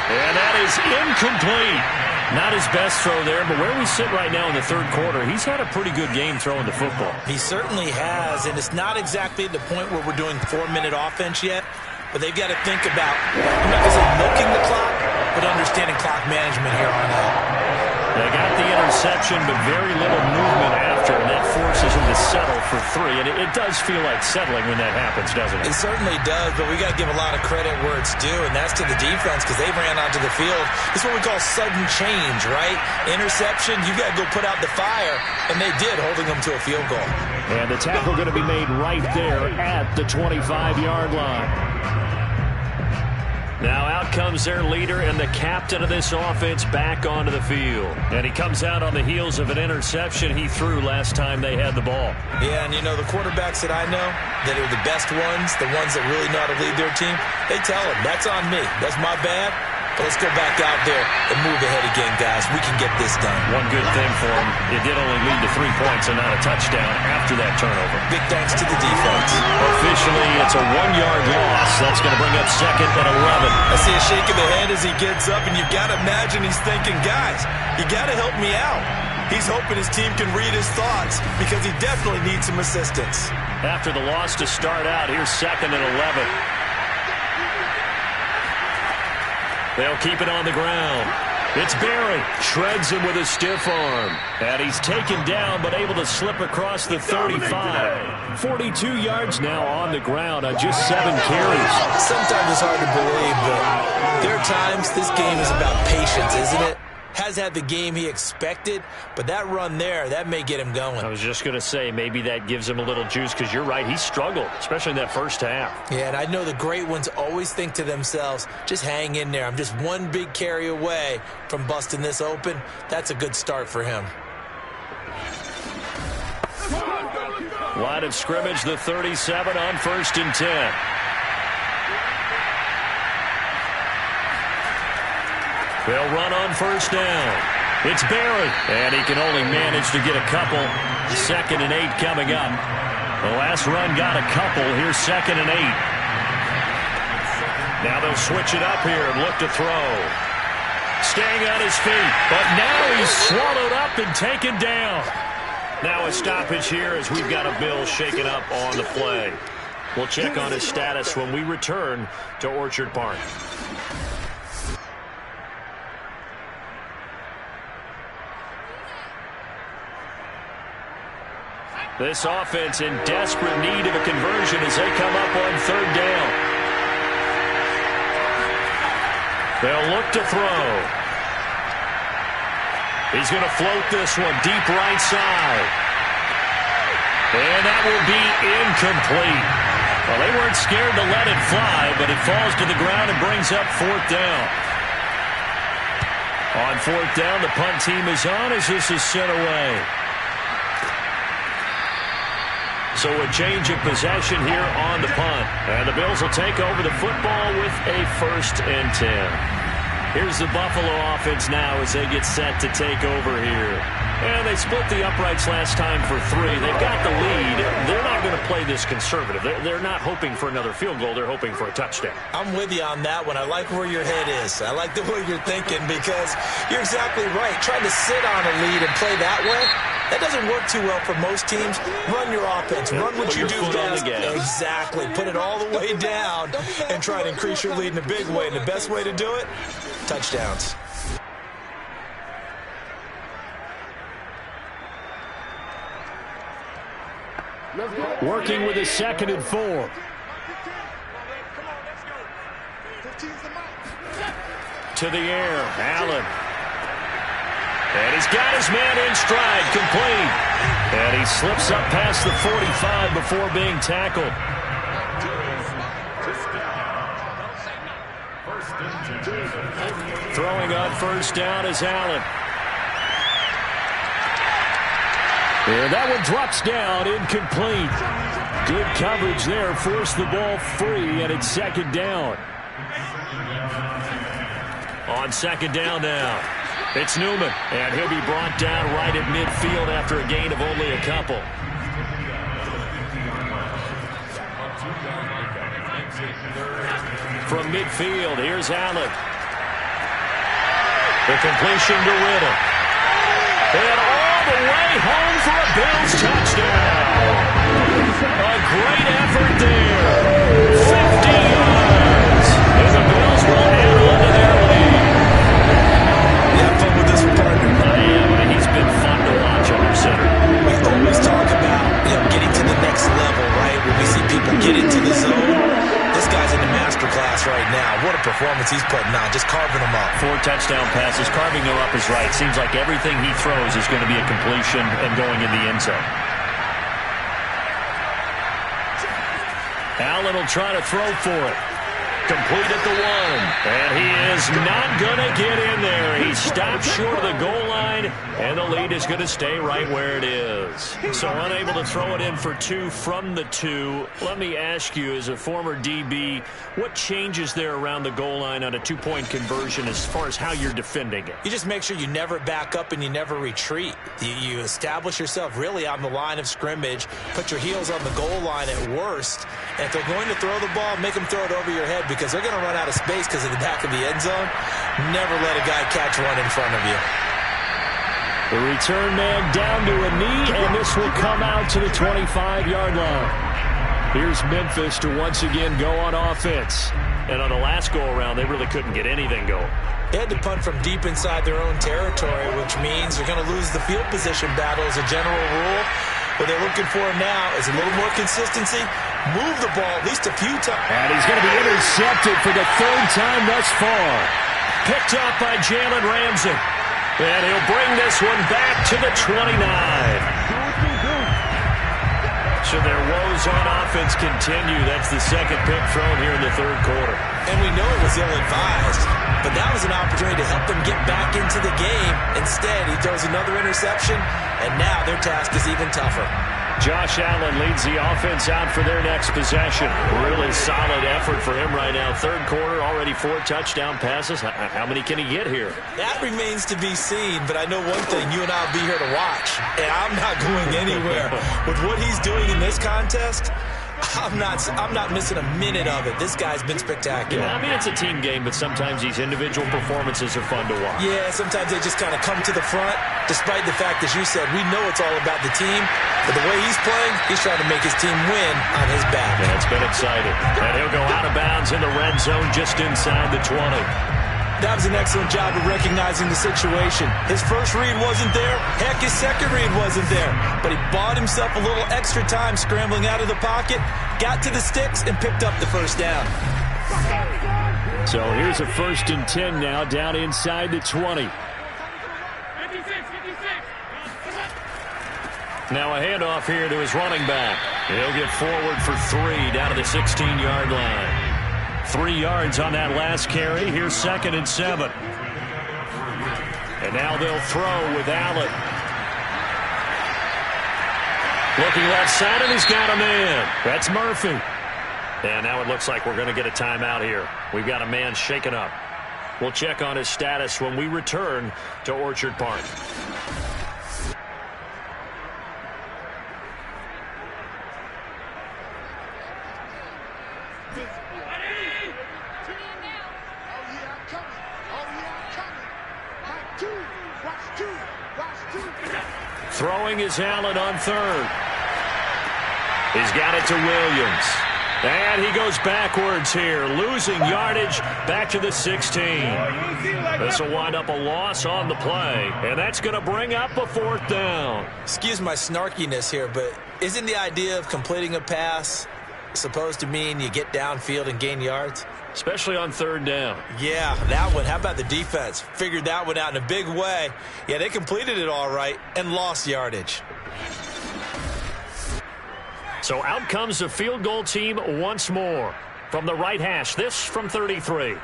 And that is incomplete. Not his best throw there, but where we sit right now in the 3rd quarter, he's had a pretty good game throwing the football. He certainly has, and it's not exactly the point where we're doing 4-minute offense yet, but they've got to think about, I'm not going to say milking the clock, but understanding clock management here on out. They got the interception, but very little movement after, and that forces him to settle for 3. And it does feel like settling when that happens, doesn't it? It certainly does, but we got to give a lot of credit where it's due, and that's to the defense because they ran onto the field. This is what we call sudden change, right? Interception, you got to go put out the fire, and they did, holding them to a field goal. And the tackle going to be made right there at the 25-yard line. Now out comes their leader and the captain of this offense back onto the field. And he comes out on the heels of an interception he threw last time they had the ball. Yeah, and you know, the quarterbacks that I know that are the best ones, the ones that really know how to lead their team, they tell them, that's on me. That's my bad. But let's go back out there and move ahead again, guys. We can get this done. One good thing for him, it did only lead to 3 points and not a touchdown after that turnover. Big thanks to the defense. Officially, it's a 1-yard loss. That's going to bring up 2nd and 11. I see a shake of the head as he gets up, and you've got to imagine he's thinking, guys, you got to help me out. He's hoping his team can read his thoughts because he definitely needs some assistance. After the loss to start out, here's 2nd and 11. They'll keep it on the ground. It's Barry. Shreds him with a stiff arm. And he's taken down but able to slip across the 35. 42 yards now on the ground on just 7 carries. Sometimes it's hard to believe, but there are times this game is about patience, isn't it? Has had the game he expected, but that run there, that may get him going. I was just going to say, maybe that gives him a little juice because you're right, he struggled, especially in that first half. Yeah, and I know the great ones always think to themselves, just hang in there. I'm just one big carry away from busting this open. That's a good start for him. Line of scrimmage, the 37 on 1st and 10. They'll run on 1st down. It's Barry, and he can only manage to get a couple. 2nd and 8 coming up. The last run got a couple. Here's 2nd and 8. Now they'll switch it up here and look to throw. Staying on his feet, but now he's swallowed up and taken down. Now a stoppage here as we've got a Bill shaken up on the play. We'll check on his status when we return to Orchard Park. This offense in desperate need of a conversion as they come up on 3rd down. They'll look to throw. He's going to float this one deep right side. And that will be incomplete. Well, they weren't scared to let it fly, but it falls to the ground and brings up 4th down. On 4th down, the punt team is on as this is sent away. So a change of possession here on the punt. And the Bills will take over the football with a 1st and 10. Here's the Buffalo offense now as they get set to take over here. And they split the uprights last time for 3. They've got the lead. They're not going to play this conservative. They're not hoping for another field goal. They're hoping for a touchdown. I'm with you on that one. I like where your head is. I like the way you're thinking because you're exactly right. Trying to sit on a lead and play that way, that doesn't work too well for most teams. Run your offense. Run what you do best. Exactly. Put it all the way down and try to increase your lead in a big way. And the best way to do it, touchdowns. Working with a 2nd and 4. To the air, Allen. And he's got his man in stride, complete. And he slips up past the 45 before being tackled. Throwing on first down is Allen. And that one drops down, incomplete. Good coverage there, forced the ball free, and it's 2nd down. On 2nd down now, it's Newman, and he'll be brought down right at midfield after a gain of only a couple. From midfield, here's Allen. The completion to Riddle. And all the way home for a Bills touchdown. A great effort there. 50 yards. And the Bills will add on to their lead. You have fun with this one, partner. I am. He's been fun to watch under center. We always talk about getting to the next level, right? When we see people get into the zone. This guy's in the master class right now. What a performance he's putting on, just carving them up. 4 touchdown passes, carving them up is right. Seems like everything he throws is going to be a completion and going in the end zone. Allen will try to throw for it. Complete at the 1. And he is not going to get in there. He stopped short of the goal line, and the lead is going to stay right where it is. So unable to throw it in for 2 from the 2. Let me ask you, as a former DB, what changes there around the goal line on a 2-point conversion as far as how you're defending it? You just make sure you never back up and you never retreat. You establish yourself really on the line of scrimmage, put your heels on the goal line at worst, and if they're going to throw the ball, make them throw it over your head because they're going to run out of space because of the back of the end zone. Never let a guy catch one in front of you. The return man down to a knee, and this will come out to the 25-yard line. Here's Memphis to once again go on offense. And on the last go-around, they really couldn't get anything going. They had to punt from deep inside their own territory, which means they're going to lose the field position battle as a general rule. What they're looking for now is a little more consistency, move the ball at least a few times. And he's going to be intercepted for the 3rd time thus far. Picked up by Jalen Ramsey. And he'll bring this one back to the 29. So their woes on offense continue. That's the 2nd pick thrown here in the 3rd quarter. And we know it was ill-advised, but that was an opportunity to help them get back into the game. Instead, he throws another interception, and now their task is even tougher. Josh Allen leads the offense out for their next possession. Really solid effort for him right now. 3rd quarter, already 4 touchdown passes. How many can he get here? That remains to be seen, but I know one thing. You and I will be here to watch, and I'm not going anywhere. With what he's doing in this contest, I'm not missing a minute of it. This guy's been spectacular. Yeah, I mean, it's a team game, but sometimes these individual performances are fun to watch. Yeah, sometimes they just kind of come to the front, despite the fact, as you said, we know it's all about the team. But the way he's playing, he's trying to make his team win on his back. Yeah, it's been exciting. And he'll go out of bounds in the red zone just inside the 20. That was an excellent job of recognizing the situation. His first read wasn't there. Heck, his second read wasn't there. But he bought himself a little extra time scrambling out of the pocket, got to the sticks, and picked up the first down. So here's a 1st and 10 now down inside the 20. Now a handoff here to his running back. He'll get forward for 3 down to the 16-yard line. 3 yards on that last carry. Here's 2nd and 7. And now they'll throw with Allen. Looking left side, and he's got him in. That's Murphy. And now it looks like we're going to get a timeout here. We've got a man shaken up. We'll check on his status when we return to Orchard Park. Throwing is Allen on third. He's got it to Williams. And he goes backwards here, losing yardage back to the 16. This will wind up a loss on the play, and that's going to bring up a 4th down. Excuse my snarkiness here, but isn't the idea of completing a pass supposed to mean you get downfield and gain yards? Especially on 3rd down. Yeah, that one. How about the defense? Figured that one out in a big way. Yeah, they completed it all right and lost yardage. So out comes the field goal team once more. From the right hash, this from 33.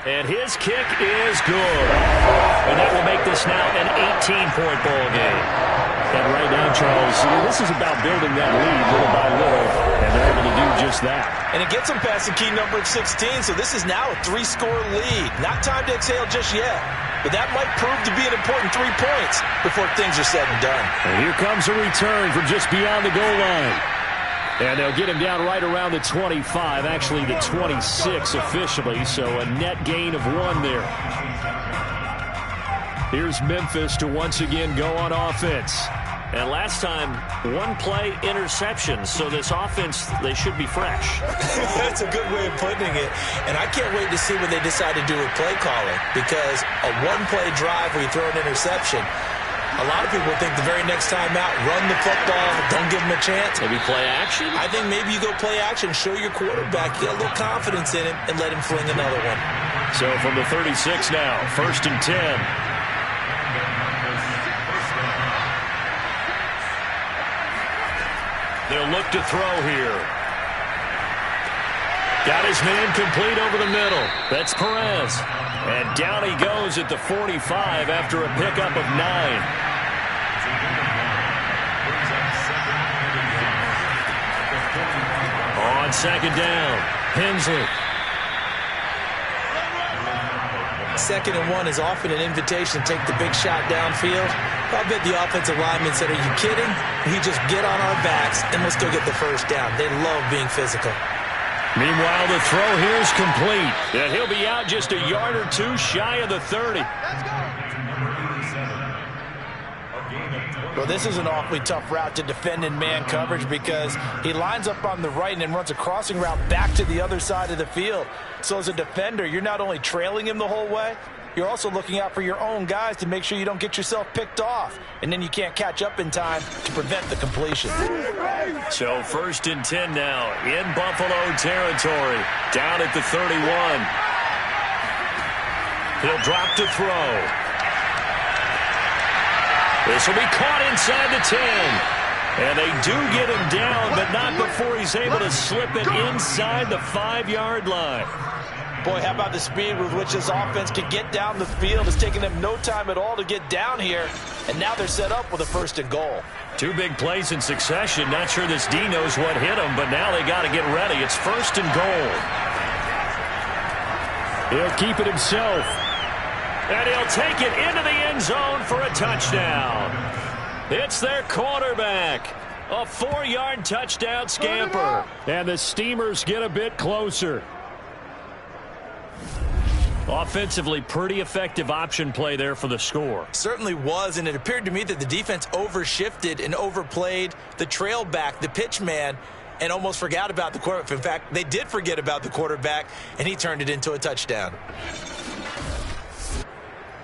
And his kick is good. And that will make this now an 18-point ball game. And right now, Charles, this is about building that lead little by little, and they're able to do just that. And it gets them past the key number of 16, so this is now a 3-score lead. Not time to exhale just yet, but that might prove to be an important 3 points before things are said and done. And here comes a return from just beyond the goal line. And they'll get him down right around the 25, actually the 26 officially, so a net gain of 1 there. Here's Memphis to once again go on offense. And last time, 1-play interception, so this offense, they should be fresh. That's a good way of putting it. And I can't wait to see what they decide to do with play calling, because a 1-play drive where you throw an interception, a lot of people think the very next time out, run the football, don't give them a chance. Maybe play action? I think maybe you go play action, show your quarterback, get a little confidence in him, and let him fling another one. So from the 36 now, 1st and 10. They'll look to throw here. Got his man complete over the middle. That's Perez. And down he goes at the 45 after a pickup of 9. On 2nd down, Hensley. 2nd and 1 is often an invitation to take the big shot downfield. I bet the offensive lineman said, are you kidding? We just get on our backs and let's go get the 1st down. They love being physical. Meanwhile, the throw here is complete. And he'll be out just a yard or 2 shy of the 30. Well, this is an awfully tough route to defend in man coverage because he lines up on the right and then runs a crossing route back to the other side of the field. So as a defender, you're not only trailing him the whole way, you're also looking out for your own guys to make sure you don't get yourself picked off. And then you can't catch up in time to prevent the completion. So 1st and 10 now in Buffalo territory. Down at the 31. He'll drop to throw. This will be caught inside the 10. And they do get him down, but not before he's able to slip it inside the 5-yard line. Boy, how about the speed with which this offense can get down the field? It's taken them no time at all to get down here, and now they're set up with a 1st and goal. 2 big plays in succession. Not sure this D knows what hit him, but now they got to get ready. It's 1st and goal. He'll keep it himself. And he'll take it into the end zone for a touchdown. It's their quarterback. A 4-yard touchdown scamper. And the Steamers get a bit closer. Offensively, pretty effective option play there for the score. Certainly was, and it appeared to me that the defense overshifted and overplayed the trail back, the pitch man, and almost forgot about the quarterback. In fact, they did forget about the quarterback, and he turned it into a touchdown.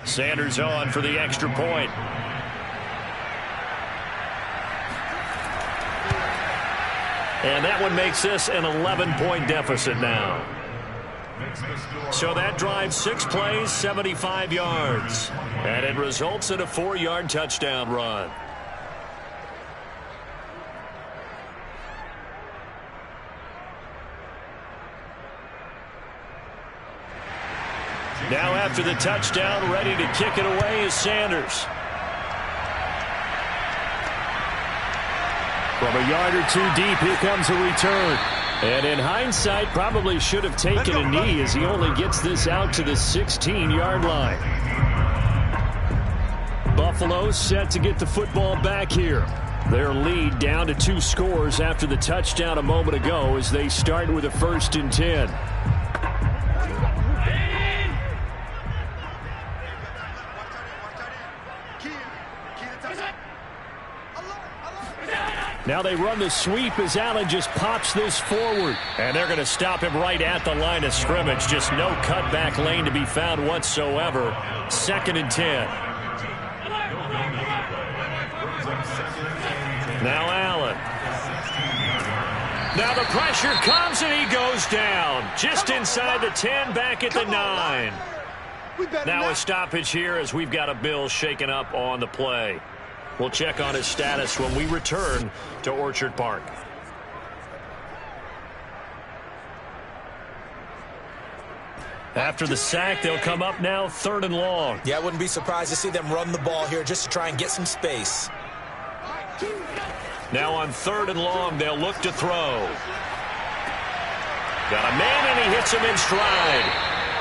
Sanders on for the extra point. And that one makes this an 11-point deficit now. So that drives 6 plays, 75 yards. And it results in a 4-yard touchdown run. Now after the touchdown, ready to kick it away is Sanders. From a yard or 2 deep, here comes a return. And in hindsight, probably should have taken a knee as he only gets this out to the 16-yard line. Buffalo set to get the football back here. Their lead down to 2 scores after the touchdown a moment ago as they start with a 1st and 10. Now they run the sweep as Allen just pops this forward. And they're going to stop him right at the line of scrimmage. Just no cutback lane to be found whatsoever. 2nd and 10. Now Allen. Now the pressure comes and he goes down. Just inside the 10, back at the 9. Now a stoppage here as we've got a Bill shaken up on the play. We'll check on his status when we return to Orchard Park. After the sack, they'll come up now 3rd and long. Yeah, I wouldn't be surprised to see them run the ball here just to try and get some space. Now on 3rd and long, they'll look to throw. Got a man, and he hits him in stride.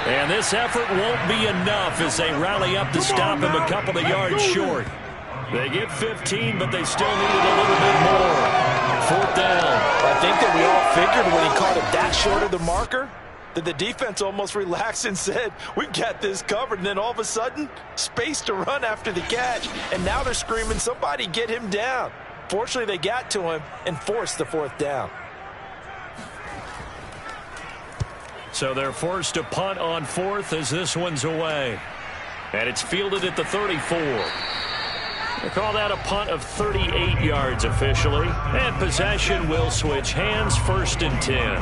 And this effort won't be enough as they rally up to stop him a couple of yards short. They get 15, but they still needed a little bit more. 4th down. I think that we all figured when he caught it that short of the marker that the defense almost relaxed and said, we've got this covered. And then all of a sudden, space to run after the catch. And now they're screaming, somebody get him down. Fortunately, they got to him and forced the 4th down. So they're forced to punt on 4th as this one's away. And it's fielded at the 34. They call that a punt of 38 yards officially. And possession will switch hands, 1st and 10.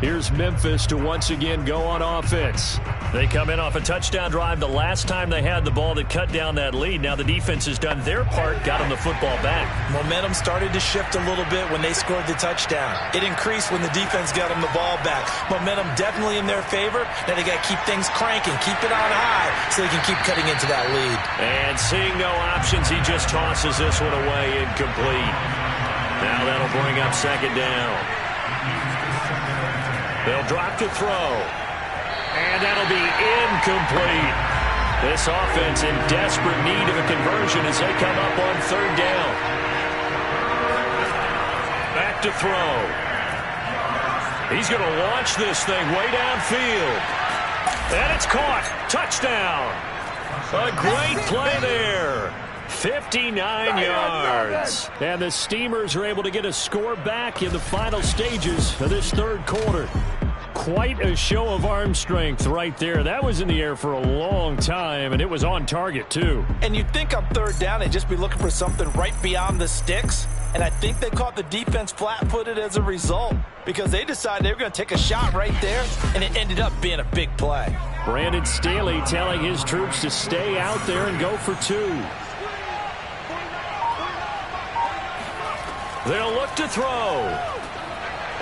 Here's Memphis to once again go on offense. They come in off a touchdown drive the last time they had the ball that cut down that lead. Now the defense has done their part, got them the football back. Momentum started to shift a little bit when they scored the touchdown. It increased when the defense got them the ball back. Momentum definitely in their favor. Now they got to keep things cranking, keep it on high so they can keep cutting into that lead. And seeing no options, he just tosses this one away, incomplete. Now that'll bring up 2nd down. They'll drop to throw. And that'll be incomplete. This offense in desperate need of a conversion as they come up on 3rd down. Back to throw. He's going to launch this thing way downfield. And it's caught. Touchdown. A great play there. 59 yards. And the Steamers are able to get a score back in the final stages of this 3rd quarter. Quite a show of arm strength right there. That was in the air for a long time, and it was on target, too. And you'd think on 3rd down they'd just be looking for something right beyond the sticks. And I think they caught the defense flat-footed as a result because they decided they were going to take a shot right there, and it ended up being a big play. Brandon Staley telling his troops to stay out there and go for 2. They'll look to throw.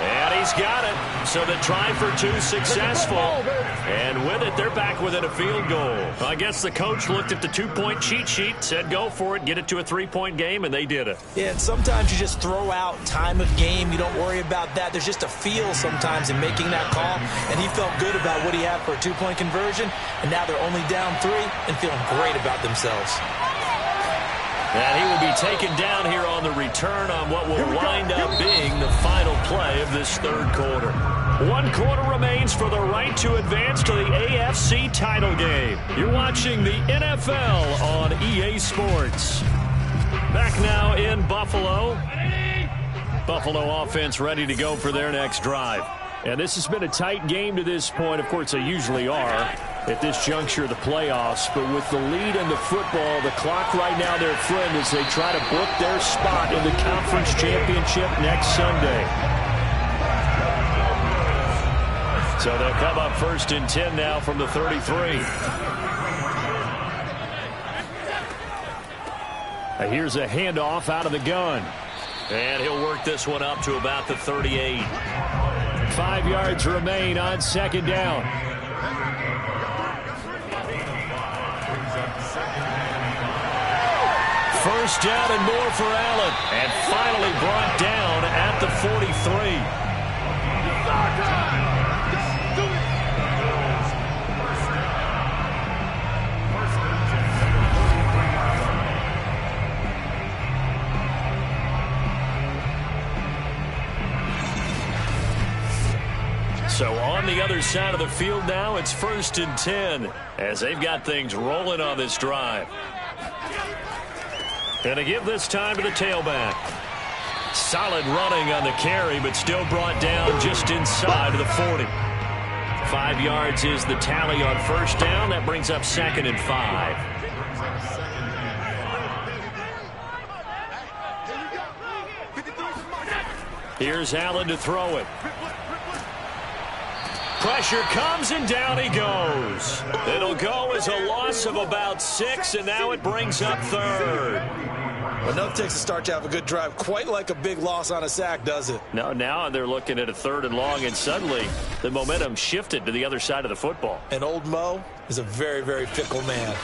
And he's got it. So the try for 2 successful. And with it, they're back within a field goal. I guess the coach looked at the 2-point cheat sheet, said go for it, get it to a 3-point game, and they did it. Yeah, and sometimes you just throw out time of game. You don't worry about that. There's just a feel sometimes in making that call. And he felt good about what he had for a 2-point conversion. And now they're only down 3 and feeling great about themselves. And he will be taken down here on the return on what will wind up being the final play of this 3rd quarter. 1 quarter remains for the right to advance to the AFC title game. You're watching the NFL on EA Sports. Back now in Buffalo. Buffalo offense ready to go for their next drive. And this has been a tight game to this point. Of course, they usually are at this juncture of the playoffs. But with the lead in the football, the clock right now their friend as they try to book their spot in the conference championship next Sunday. So they'll come up 1st and 10 now from the 33. Here's a handoff out of the gun. And he'll work this one up to about the 38. 5 yards remain on 2nd down. First down and more for Allen. And finally brought down at the 43. So on the other side of the field now, it's 1st and 10 as they've got things rolling on this drive. And to give this time to the tailback. Solid running on the carry, but still brought down just inside of the 40. 5 yards is the tally on 1st down. That brings up 2nd and 5. Here's Allen to throw it. Pressure comes, and down he goes. It'll go as a loss of about 6, and now it brings up 3rd. But no, it takes a start to have a good drive. Quite like a big loss on a sack, does it? No, now they're looking at a 3rd and long, and suddenly the momentum shifted to the other side of the football. And old Mo is a very, very fickle man.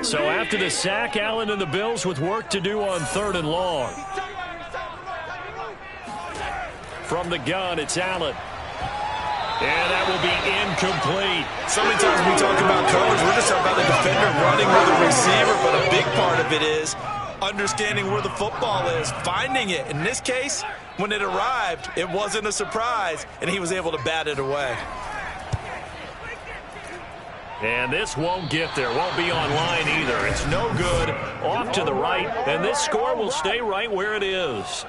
So after the sack, Allen and the Bills with work to do on 3rd and long. From the gun, it's Allen. And that will be incomplete. So many times we talk about coverage, we're just talking about the defender running with the receiver, but a big part of it is understanding where the football is, finding it. In this case, when it arrived, it wasn't a surprise, and he was able to bat it away. And this won't get there, won't be online either. It's no good, off to the right, and this score will stay right where it is.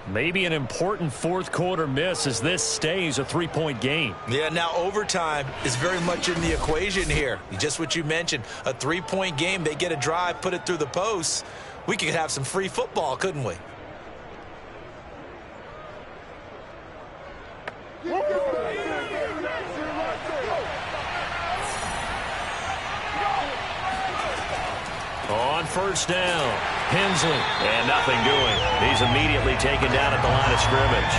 Maybe an important 4th quarter miss as this stays a 3-point game. Yeah, now overtime is very much in the equation here. Just what you mentioned, a 3-point game. They get a drive, put it through the posts. We could have some free football, couldn't we? On 1st down, Hensley, and nothing doing. He's immediately taken down at the line of scrimmage.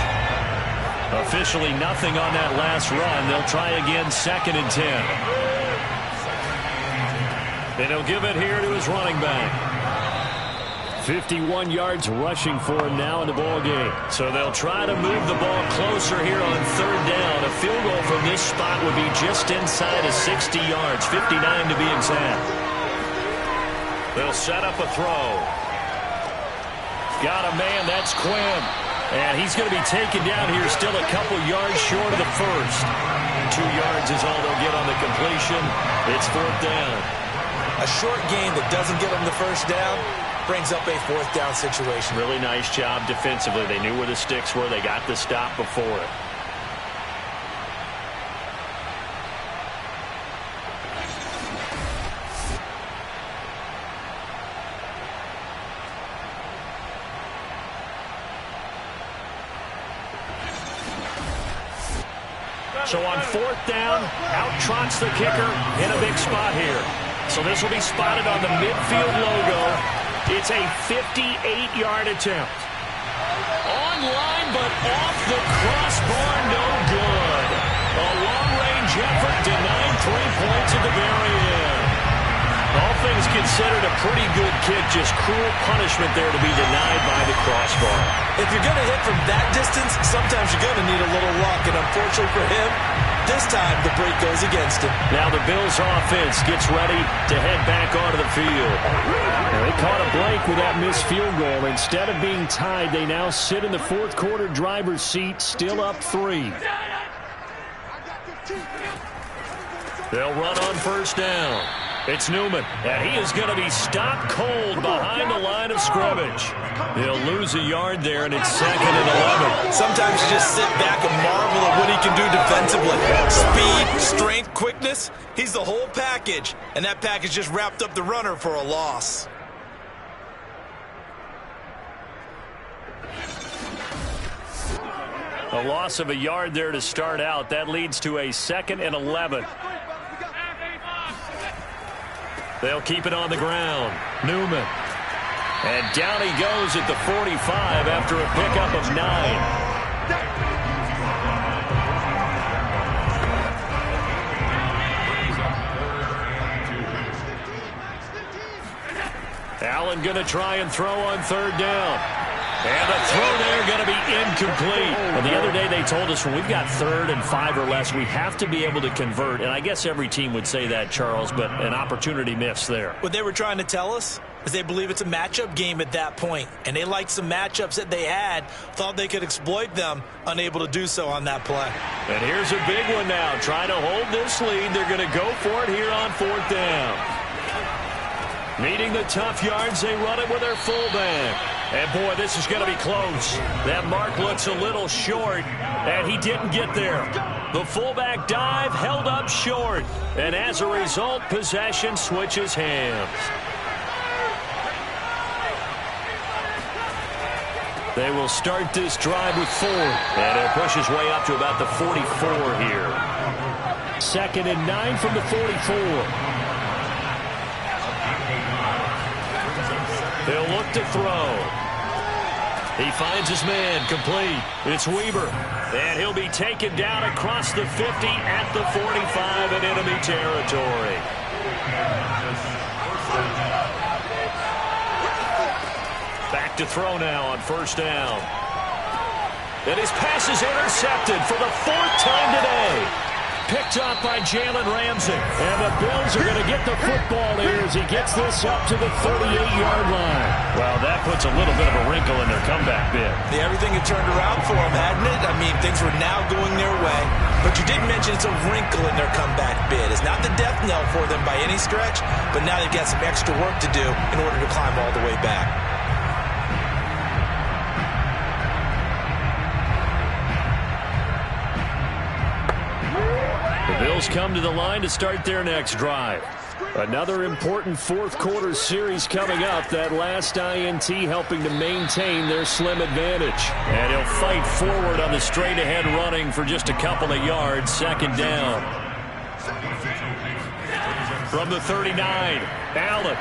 Officially nothing on that last run. They'll try again, 2nd and 10. And he'll give it here to his running back. 51 yards rushing for him now in the ball game. So they'll try to move the ball closer here on 3rd down. A field goal from this spot would be just inside of 60 yards, 59 to be exact. They'll set up a throw. Got a man, that's Quinn. And he's going to be taken down here, still a couple yards short of the 1st. 2 yards is all they'll get on the completion. It's 4th down. A short gain that doesn't get them the 1st down brings up a 4th down situation. Really nice job defensively. They knew where the sticks were. They got the stop before it. So on 4th down, out trots the kicker in a big spot here. So this will be spotted on the midfield logo. It's a 58-yard attempt. Online, but off the crossbar, no good. A long-range effort denied 3 points at the very end. All things considered, a pretty good kick, just cruel punishment there to be denied by the crossbar. If you're going to hit from that distance, sometimes you're going to need a little luck, and unfortunately for him, this time the break goes against him. Now the Bills offense gets ready to head back onto the field. Now they caught a blank with that missed field goal. Instead of being tied, they now sit in the 4th quarter driver's seat, still up 3. They'll run on 1st down. It's Newman, and he is going to be stopped cold behind the line of scrimmage. He'll lose a yard there, and it's 2nd and 11. Sometimes you just sit back and marvel at what he can do defensively. Speed, strength, quickness, he's the whole package, and that package just wrapped up the runner for a loss. A loss of a yard there to start out. That leads to a 2nd and 11. They'll keep it on the ground. Newman. And down he goes at the 45 after a pickup of 9. Allen going to try and throw on 3rd down. And the throw there going to be incomplete. Well, the other day they told us when we've got 3rd and 5 or less, we have to be able to convert. And I guess every team would say that, Charles, but an opportunity missed there. What they were trying to tell us is they believe it's a matchup game at that point. And they liked some matchups that they had, thought they could exploit them, unable to do so on that play. And here's a big one now. Trying to hold this lead. They're going to go for it here on 4th down. Needing the tough yards, they run it with their fullback. And, boy, this is going to be close. That mark looks a little short, and he didn't get there. The fullback dive held up short, and as a result, possession switches hands. They will start this drive with 4, and he'll push his way up to about the 44 here. 2nd and 9 from the 44. They'll look to throw. He finds his man, complete. It's Weaver. And he'll be taken down across the 50 at the 45 in enemy territory. Back to throw now on 1st down. And his pass is intercepted for the 4th time today. Picked up by Jalen Ramsey. And the Bills are going to get the football here as he gets this up to the 38-yard line. Well, that puts a little bit of a wrinkle in their comeback bid. Yeah, everything had turned around for them, hadn't it? I mean, things were now going their way. But you did mention it's a wrinkle in their comeback bid. It's not the death knell for them by any stretch, but now they've got some extra work to do in order to climb all the way back. The Bills come to the line to start their next drive. Another important 4th quarter series coming up. That last INT helping to maintain their slim advantage. And he'll fight forward on the straight-ahead running for just a couple of yards. 2nd down. From the 39, Allen.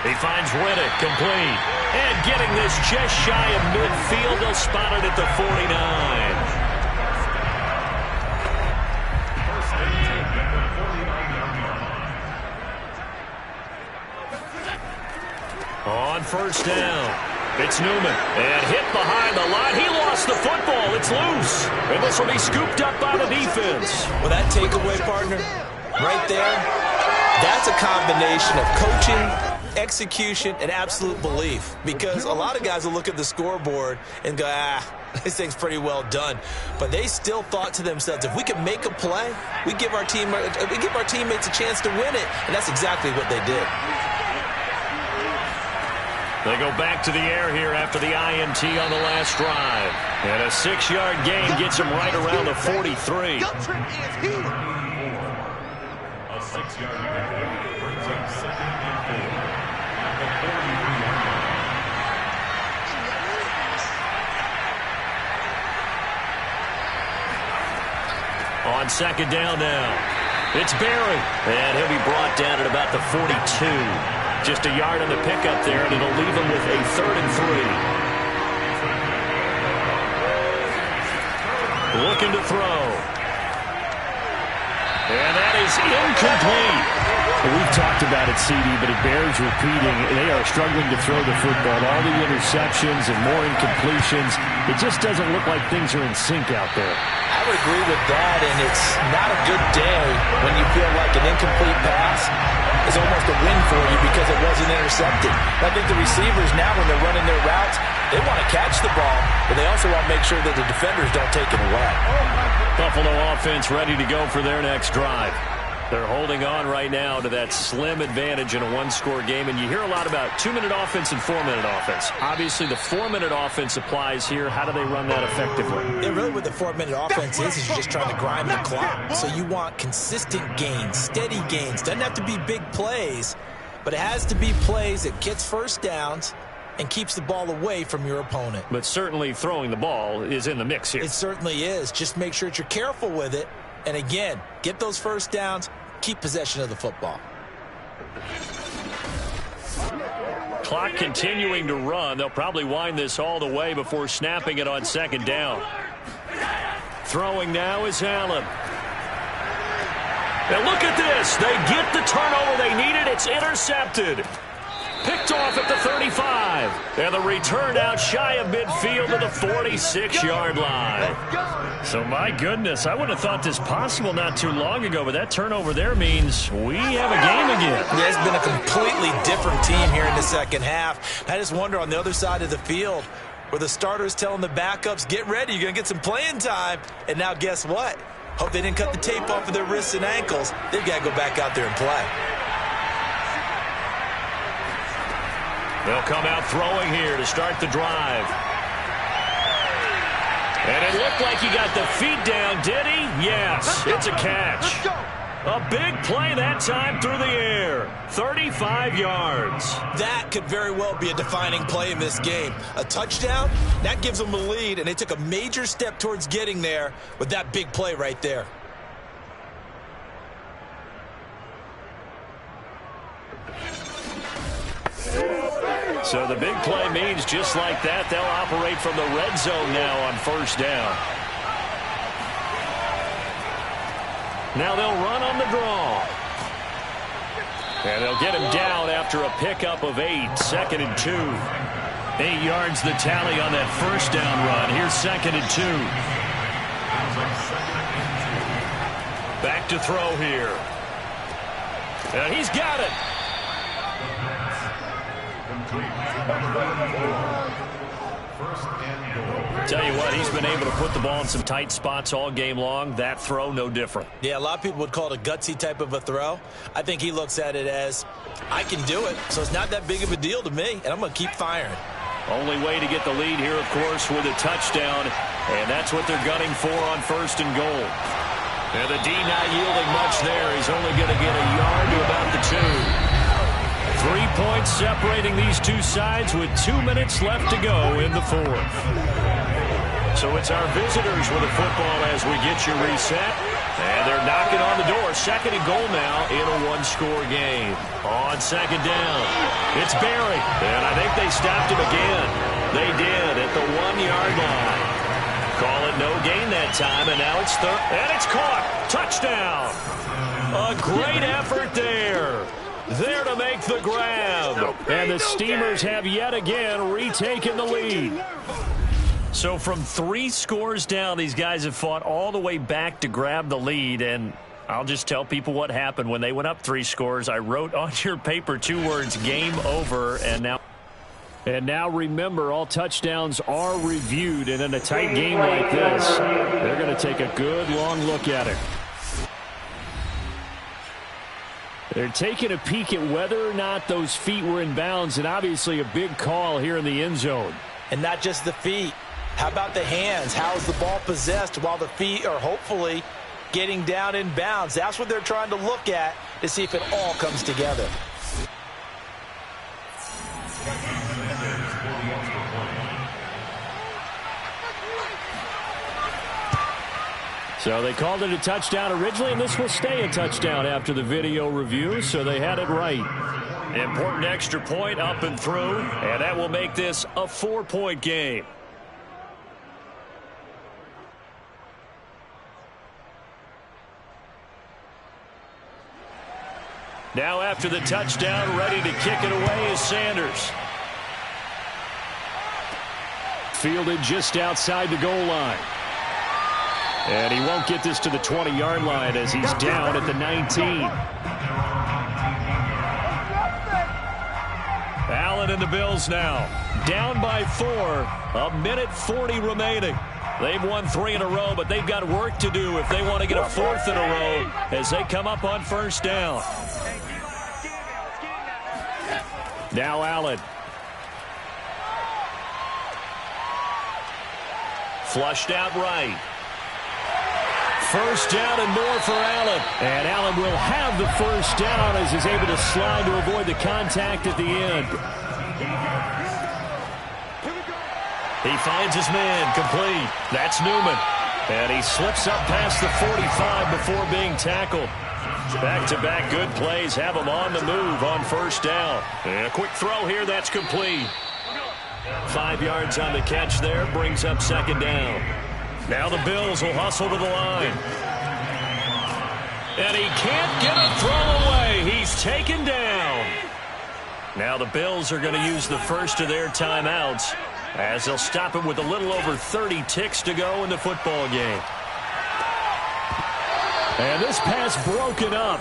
He finds Riddick, complete. And getting this just shy of midfield, they'll spot it at the 49. On 1st down, it's Newman. And hit behind the line. He lost the football. It's loose. And this will be scooped up by the defense. Well, that takeaway, partner, right there, that's a combination of coaching, execution, and absolute belief. Because a lot of guys will look at the scoreboard and go, this thing's pretty well done. But they still thought to themselves, if we can make a play, we give our teammates a chance to win it. And that's exactly what they did. They go back to the air here after the INT on the last drive. And a 6-yard gain gets him right around the 43. A 6-yard gain brings up 2nd and 4. On 2nd down now, it's Barry. And he'll be brought down at about the 42. Just a yard on the pickup there, and it'll leave him with a 3rd and 3. Looking to throw. And that is incomplete. We've talked about it, CD, but it bears repeating. They are struggling to throw the football. All the interceptions and more incompletions. It just doesn't look like things are in sync out there. I would agree with that, and it's not a good day when you feel like an incomplete pass is almost a win for you because it wasn't intercepted. I think the receivers now, when they're running their routes, they want to catch the ball, but they also want to make sure that the defenders don't take it away. Buffalo offense ready to go for their next drive. They're holding on right now to that slim advantage in a one-score game, and you hear a lot about 2-minute offense and 4-minute offense. Obviously, the 4-minute offense applies here. How do they run that effectively? Yeah, really what the 4-minute offense is you're just trying to grind the clock. So you want consistent gains, steady gains. Doesn't have to be big plays, but it has to be plays that gets first downs and keeps the ball away from your opponent. But certainly throwing the ball is in the mix here. It certainly is. Just make sure that you're careful with it. And again, get those first downs, keep possession of the football. Clock continuing to run. They'll probably wind this all the way before snapping it on 2nd down. Throwing now is Allen. And look at this. They get the turnover they needed. It's intercepted. Picked off at the 35. And the return out shy of midfield to the 46-yard line. So, my goodness, I wouldn't have thought this possible not too long ago, but that turnover there means we have a game again. Yeah, it's been a completely different team here in the second half. I just wonder on the other side of the field where the starters telling the backups, get ready, you're going to get some playing time. And now guess what? Hope they didn't cut the tape off of their wrists and ankles. They've got to go back out there and play. They'll come out throwing here to start the drive. And it looked like he got the feet down, did he? Yes, it's a catch. A big play that time through the air. 35 yards. That could very well be a defining play in this game. A touchdown, that gives them a lead, and they took a major step towards getting there with that big play right there. So the big play means just like that, they'll operate from the red zone now on first down. Now they'll run on the draw. And they'll get him down after a pickup of 8, 2nd and 2. 8 yards the tally on that first down run. Here's 2nd and 2. Back to throw here. And he's got it. Tell you what, he's been able to put the ball in some tight spots all game long. That throw, no different. Yeah, a lot of people would call it a gutsy type of a throw. I think he looks at it as, I can do it, so it's not that big of a deal to me, and I'm going to keep firing. Only way to get the lead here, of course, with a touchdown, and that's what they're gunning for on 1st and goal. And the D not yielding much there. He's only going to get a yard to about the 2. 3 points separating these two sides with 2 minutes left to go in the 4th. So it's our visitors with the football as we get you reset. And they're knocking on the door. 2nd and goal now in a 1-score game. On 2nd down, it's Barry. And I think they stopped him again. They did at the 1-yard line. Call it no gain that time, and now it's 3rd. And it's caught. Touchdown. A great effort there. There to make the grab. And the Steamers have yet again retaken the lead. So from 3 scores down, these guys have fought all the way back to grab the lead. And I'll just tell people what happened when they went up 3 scores. I wrote on your paper 2 words, game over, and now remember, all touchdowns are reviewed. And in a tight game like this, they're going to take a good long look at it. They're taking a peek at whether or not those feet were in bounds, and obviously a big call here in the end zone. And not just the feet. How about the hands? How is the ball possessed while the feet are hopefully getting down in bounds? That's what they're trying to look at to see if it all comes together. So they called it a touchdown originally, and this will stay a touchdown after the video review, so they had it right. Important extra point up and through, and that will make this a 4-point game. Now after the touchdown, ready to kick it away is Sanders. Fielded just outside the goal line. And he won't get this to the 20-yard line as he's down at the 19. Allen and the Bills now. Down by 4. 1:40 remaining. They've won 3 in a row, but they've got work to do if they want to get a 4th in a row as they come up on 1st down. Now Allen. Flushed out right. 1st down and more for Allen. And Allen will have the 1st down as he's able to slide to avoid the contact at the end. He finds his man complete. That's Newman. And he slips up past the 45 before being tackled. Back-to-back good plays have him on the move on 1st down. And a quick throw here, that's complete. 5 yards on the catch there, brings up 2nd down. Now the Bills will hustle to the line. And he can't get a throw away. He's taken down. Now the Bills are going to use the first of their timeouts as they'll stop it with a little over 30 ticks to go in the football game. And this pass broken up.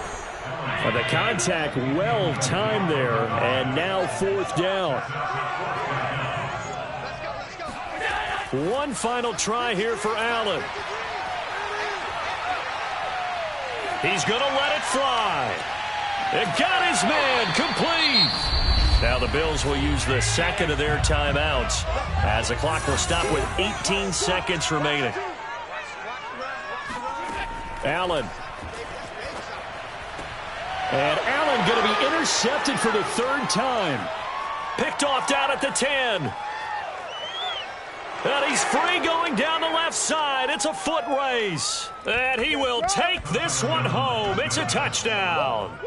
The contact well timed there, and now 4th down. One final try here for Allen. He's going to let it fly. It got his man complete. Now the Bills will use the second of their timeouts as the clock will stop with 18 seconds remaining. Allen. And Allen going to be intercepted for the 3rd time. Picked off down at the 10. And he's free going down the left side. It's a foot race. And he will take this one home. It's a touchdown.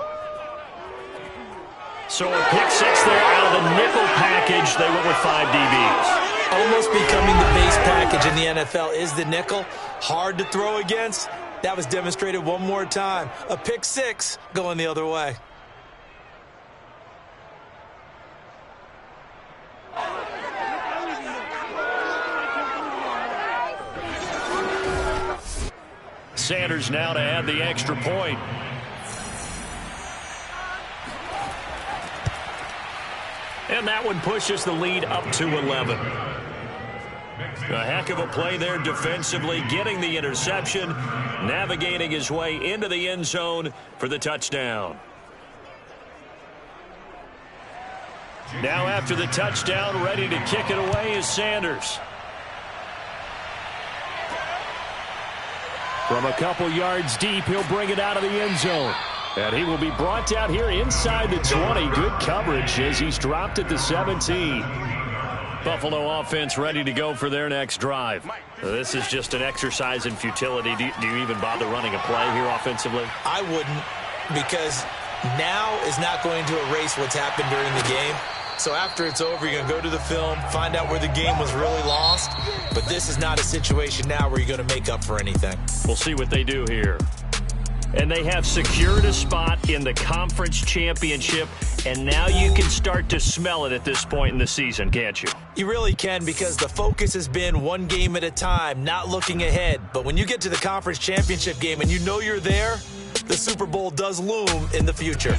So a pick 6 there out of the nickel package. They went with 5 DBs. Almost becoming the base package in the NFL is the nickel. Hard to throw against. That was demonstrated one more time. A pick 6 going the other way. Sanders now to add the extra point. And that one pushes the lead up to 11. A heck of a play there defensively, getting the interception, navigating his way into the end zone for the touchdown. Now after the touchdown, ready to kick it away is Sanders. From a couple yards deep, he'll bring it out of the end zone. And he will be brought down here inside the 20. Good coverage as he's dropped at the 17. Buffalo offense ready to go for their next drive. This is just an exercise in futility. Do you even bother running a play here offensively? I wouldn't, because now is not going to erase what's happened during the game. So after it's over, you're going to go to the film, find out where the game was really lost. But this is not a situation now where you're going to make up for anything. We'll see what they do here. And they have secured a spot in the conference championship, and now you can start to smell it at this point in the season, can't you? You really can, because the focus has been one game at a time, not looking ahead. But when you get to the conference championship game and you know you're there, the Super Bowl does loom in the future.